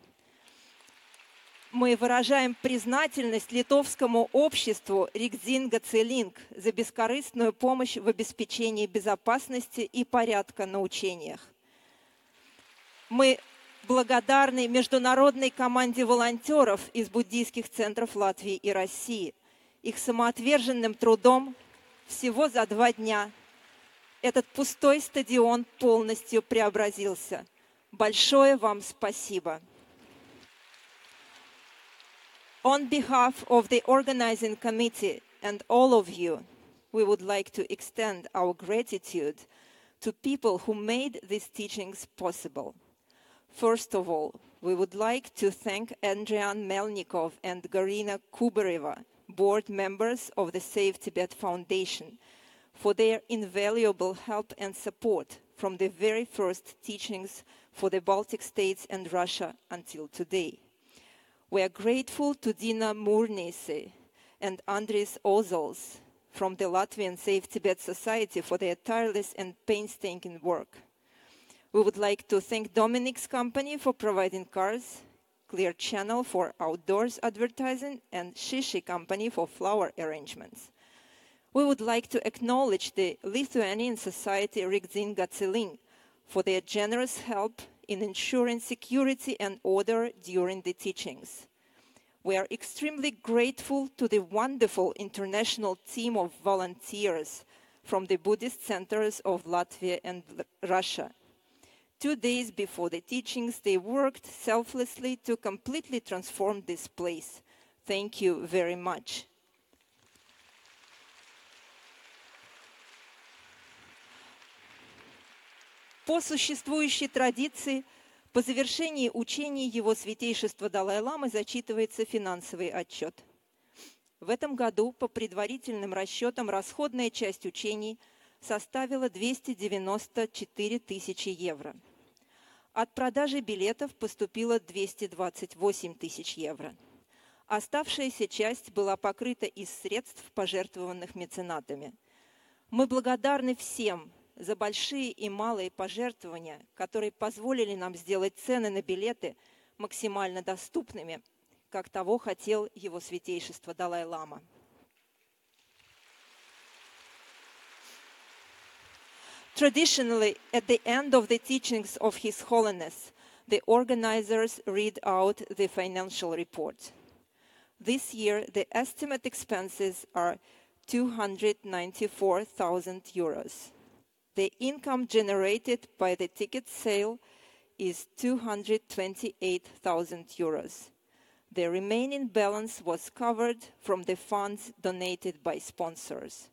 Мы выражаем признательность литовскому обществу Ригзинга-Целинг за бескорыстную помощь в обеспечении безопасности и порядка на учениях. Мы благодарны международной команде волонтеров из буддийских центров Латвии и России. Их самоотверженным трудом всего за 2 дня этот пустой стадион полностью преобразился. Большое вам спасибо. On behalf of the organizing committee and all of you, we would like to extend our gratitude to people who made these teachings possible. First of all, we would like to thank Andrian Melnikov and Garina Kubereva, board members of the Save Tibet Foundation, for their invaluable help and support from the very first teachings for the Baltic states and Russia until today. We are grateful to Dina Murnese and Andris Ozols from the Latvian Save Tibet Society for their tireless and painstaking work. We would like to thank Dominic's company for providing cars, Clear Channel for outdoors advertising, and Shishi company for flower arrangements. We would like to acknowledge the Lithuanian Society Rikzinga-Tseling for their generous help in ensuring security and order during the teachings. We are extremely grateful to the wonderful international team of volunteers from the Buddhist centers of Latvia and Russia. 2 days before the teachings, they worked selflessly to completely transform this place. Thank you very much. По существующей традиции, по завершении учений Его Святейшества Далай-Ламы зачитывается финансовый отчет. В этом году, по предварительным расчетам, расходная часть учений составила 294 тысячи евро. От продажи билетов поступило 228 тысяч евро. Оставшаяся часть была покрыта из средств, пожертвованных меценатами. Мы благодарны всем за большие и малые пожертвования, которые позволили нам сделать цены на билеты максимально доступными, как того хотел Его Святейшество Далай-Лама. Traditionally, at the end of the teachings of His Holiness, the organizers read out the financial report. This year, the estimate expenses are 294,000 euros. The income generated by the ticket sale is 228,000 euros. The remaining balance was covered from the funds donated by sponsors.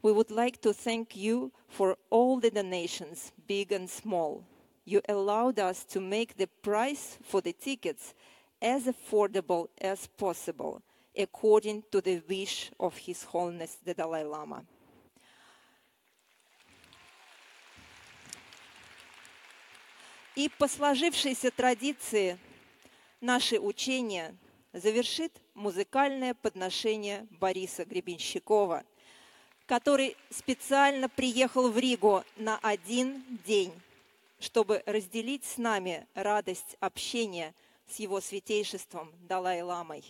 We would like to thank you for all the donations, big and small. You allowed us to make the price for the tickets as affordable as possible, according to the wish of His Holiness the Dalai Lama. И по сложившейся традиции наше учение завершит музыкальное подношение Бориса Гребенщикова, который специально приехал в Ригу на 1 день, чтобы разделить с нами радость общения с Его Святейшеством Далай-Ламой.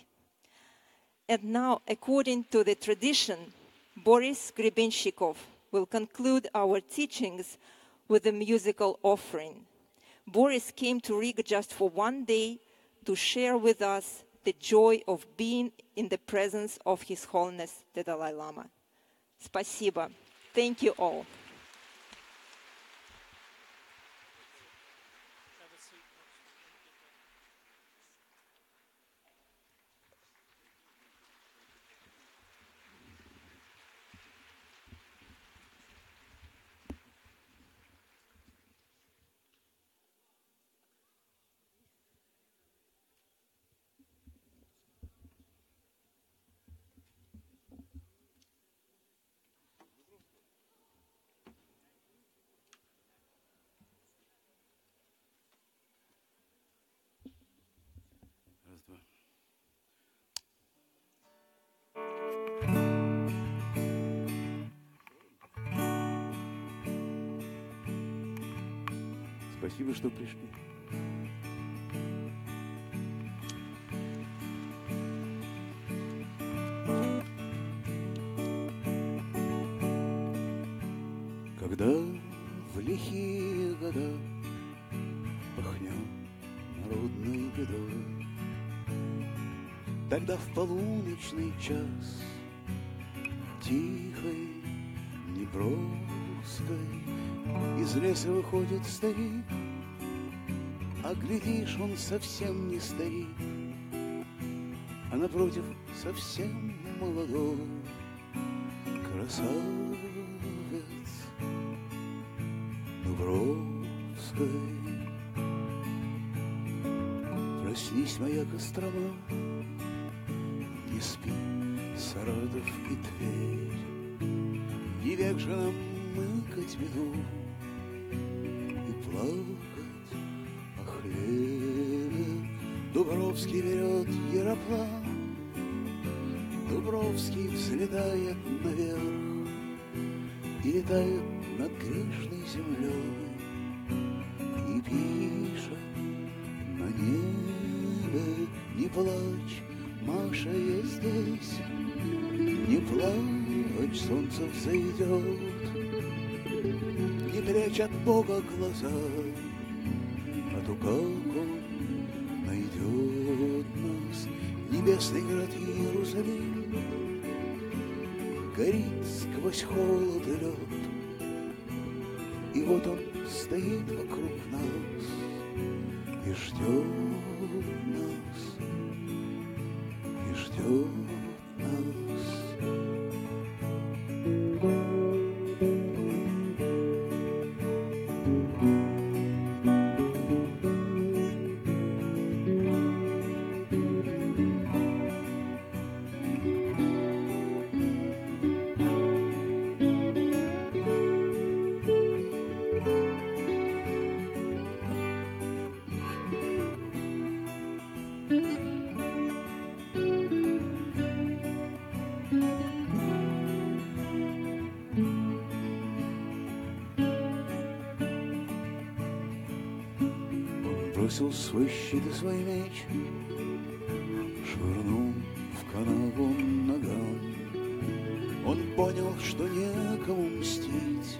And now, according to the tradition, Boris Grebenshikov will conclude our teachings with a musical offering. Boris came to Riga just for 1 day to share with us the joy of being in the presence of His Holiness the Dalai Lama. Спасибо. Thank you all. Спасибо, что пришли. Когда в лихие года пахнет народной бедой, тогда в полуночный час тихой, неброской из леса выходит старик, а глядишь, он совсем не старик, а напротив совсем молодой красавец Дубровской. Проснись, моя Кострома, не спи, Саратов и Тверь, не век же нам мыкать беду и плакать о хлебе. Дубровский берет яроплан, Дубровский взлетает наверх и летает над грешной землей и пишет на небе: не плачь, Маша, я здесь, не плачь, солнце взойдет, не прячь от Бога глаза, а то как он найдет нас. Небесный град Иерусалим горит сквозь холод и лед, и вот он стоит вокруг нас и ждет нас, и ждет нас. Бросил свой щит и свой меч, швырнул в канаву ногам. Он понял, что некому мстить,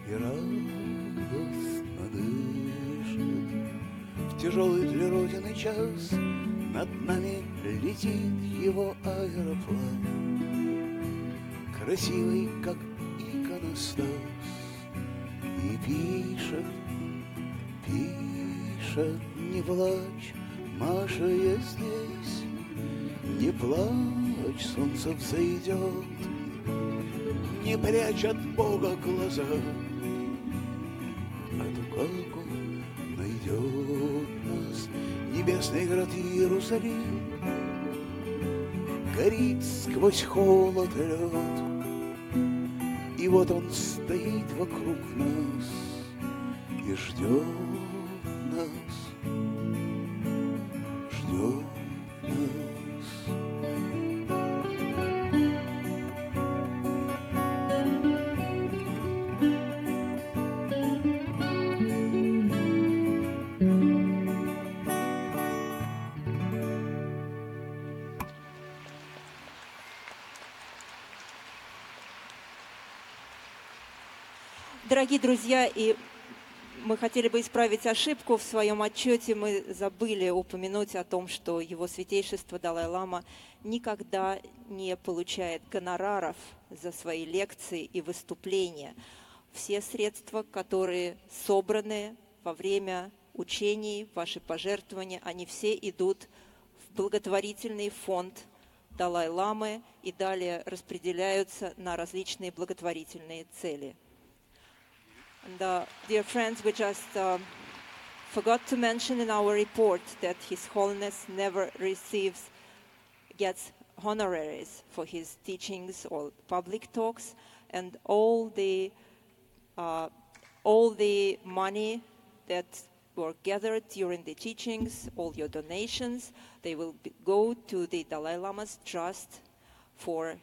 и радостно дышит. В тяжелый для Родины час над нами летит его аэроплан, красивый, как иконостас, и пишет, не плачь, Маша, я здесь, не плачь, солнце взойдет, не прячь от Бога глаза, а то как он найдет нас. Небесный град Иерусалим горит сквозь холод и лед, и вот он стоит вокруг нас и ждет нас, ждет нас. Дорогие друзья, и мы хотели бы исправить ошибку. В своем отчете мы забыли упомянуть о том, что Его Святейшество Далай-Лама никогда не получает гонораров за свои лекции и выступления. Все средства, которые собраны во время учений, ваши пожертвования, они все идут в благотворительный фонд Далай-Ламы и далее распределяются на различные благотворительные цели. And, dear friends, we just forgot to mention in our report that His Holiness never gets honoraries for his teachings or public talks, and all the money that were gathered during the teachings, all your donations, they will go to the Dalai Lama's trust for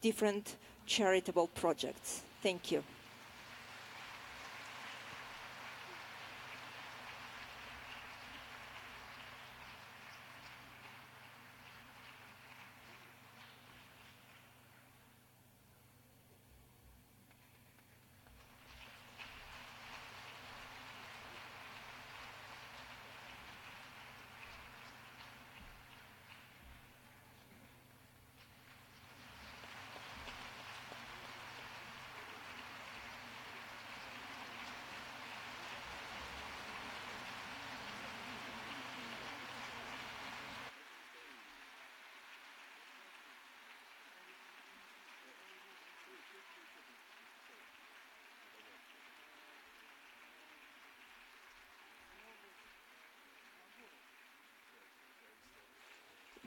different charitable projects. Thank you.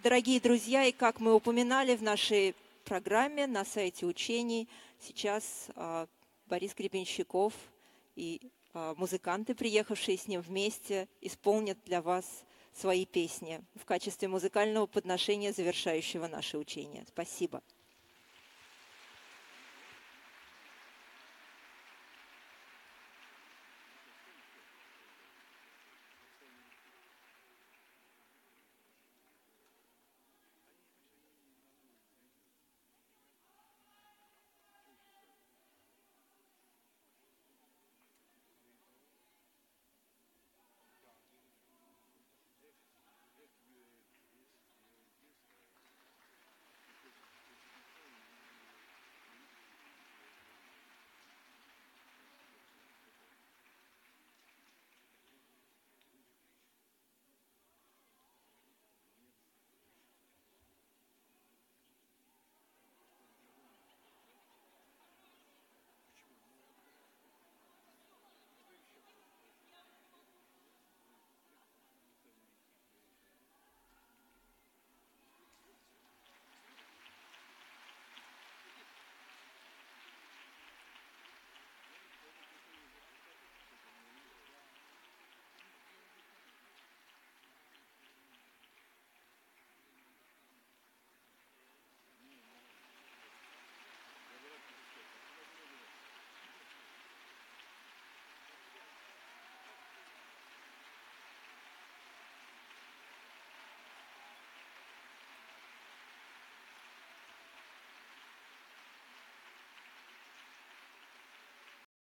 Дорогие друзья, и как мы упоминали в нашей программе на сайте учений, сейчас Борис Гребенщиков и музыканты, приехавшие с ним вместе, исполнят для вас свои песни в качестве музыкального подношения, завершающего наше учение. Спасибо.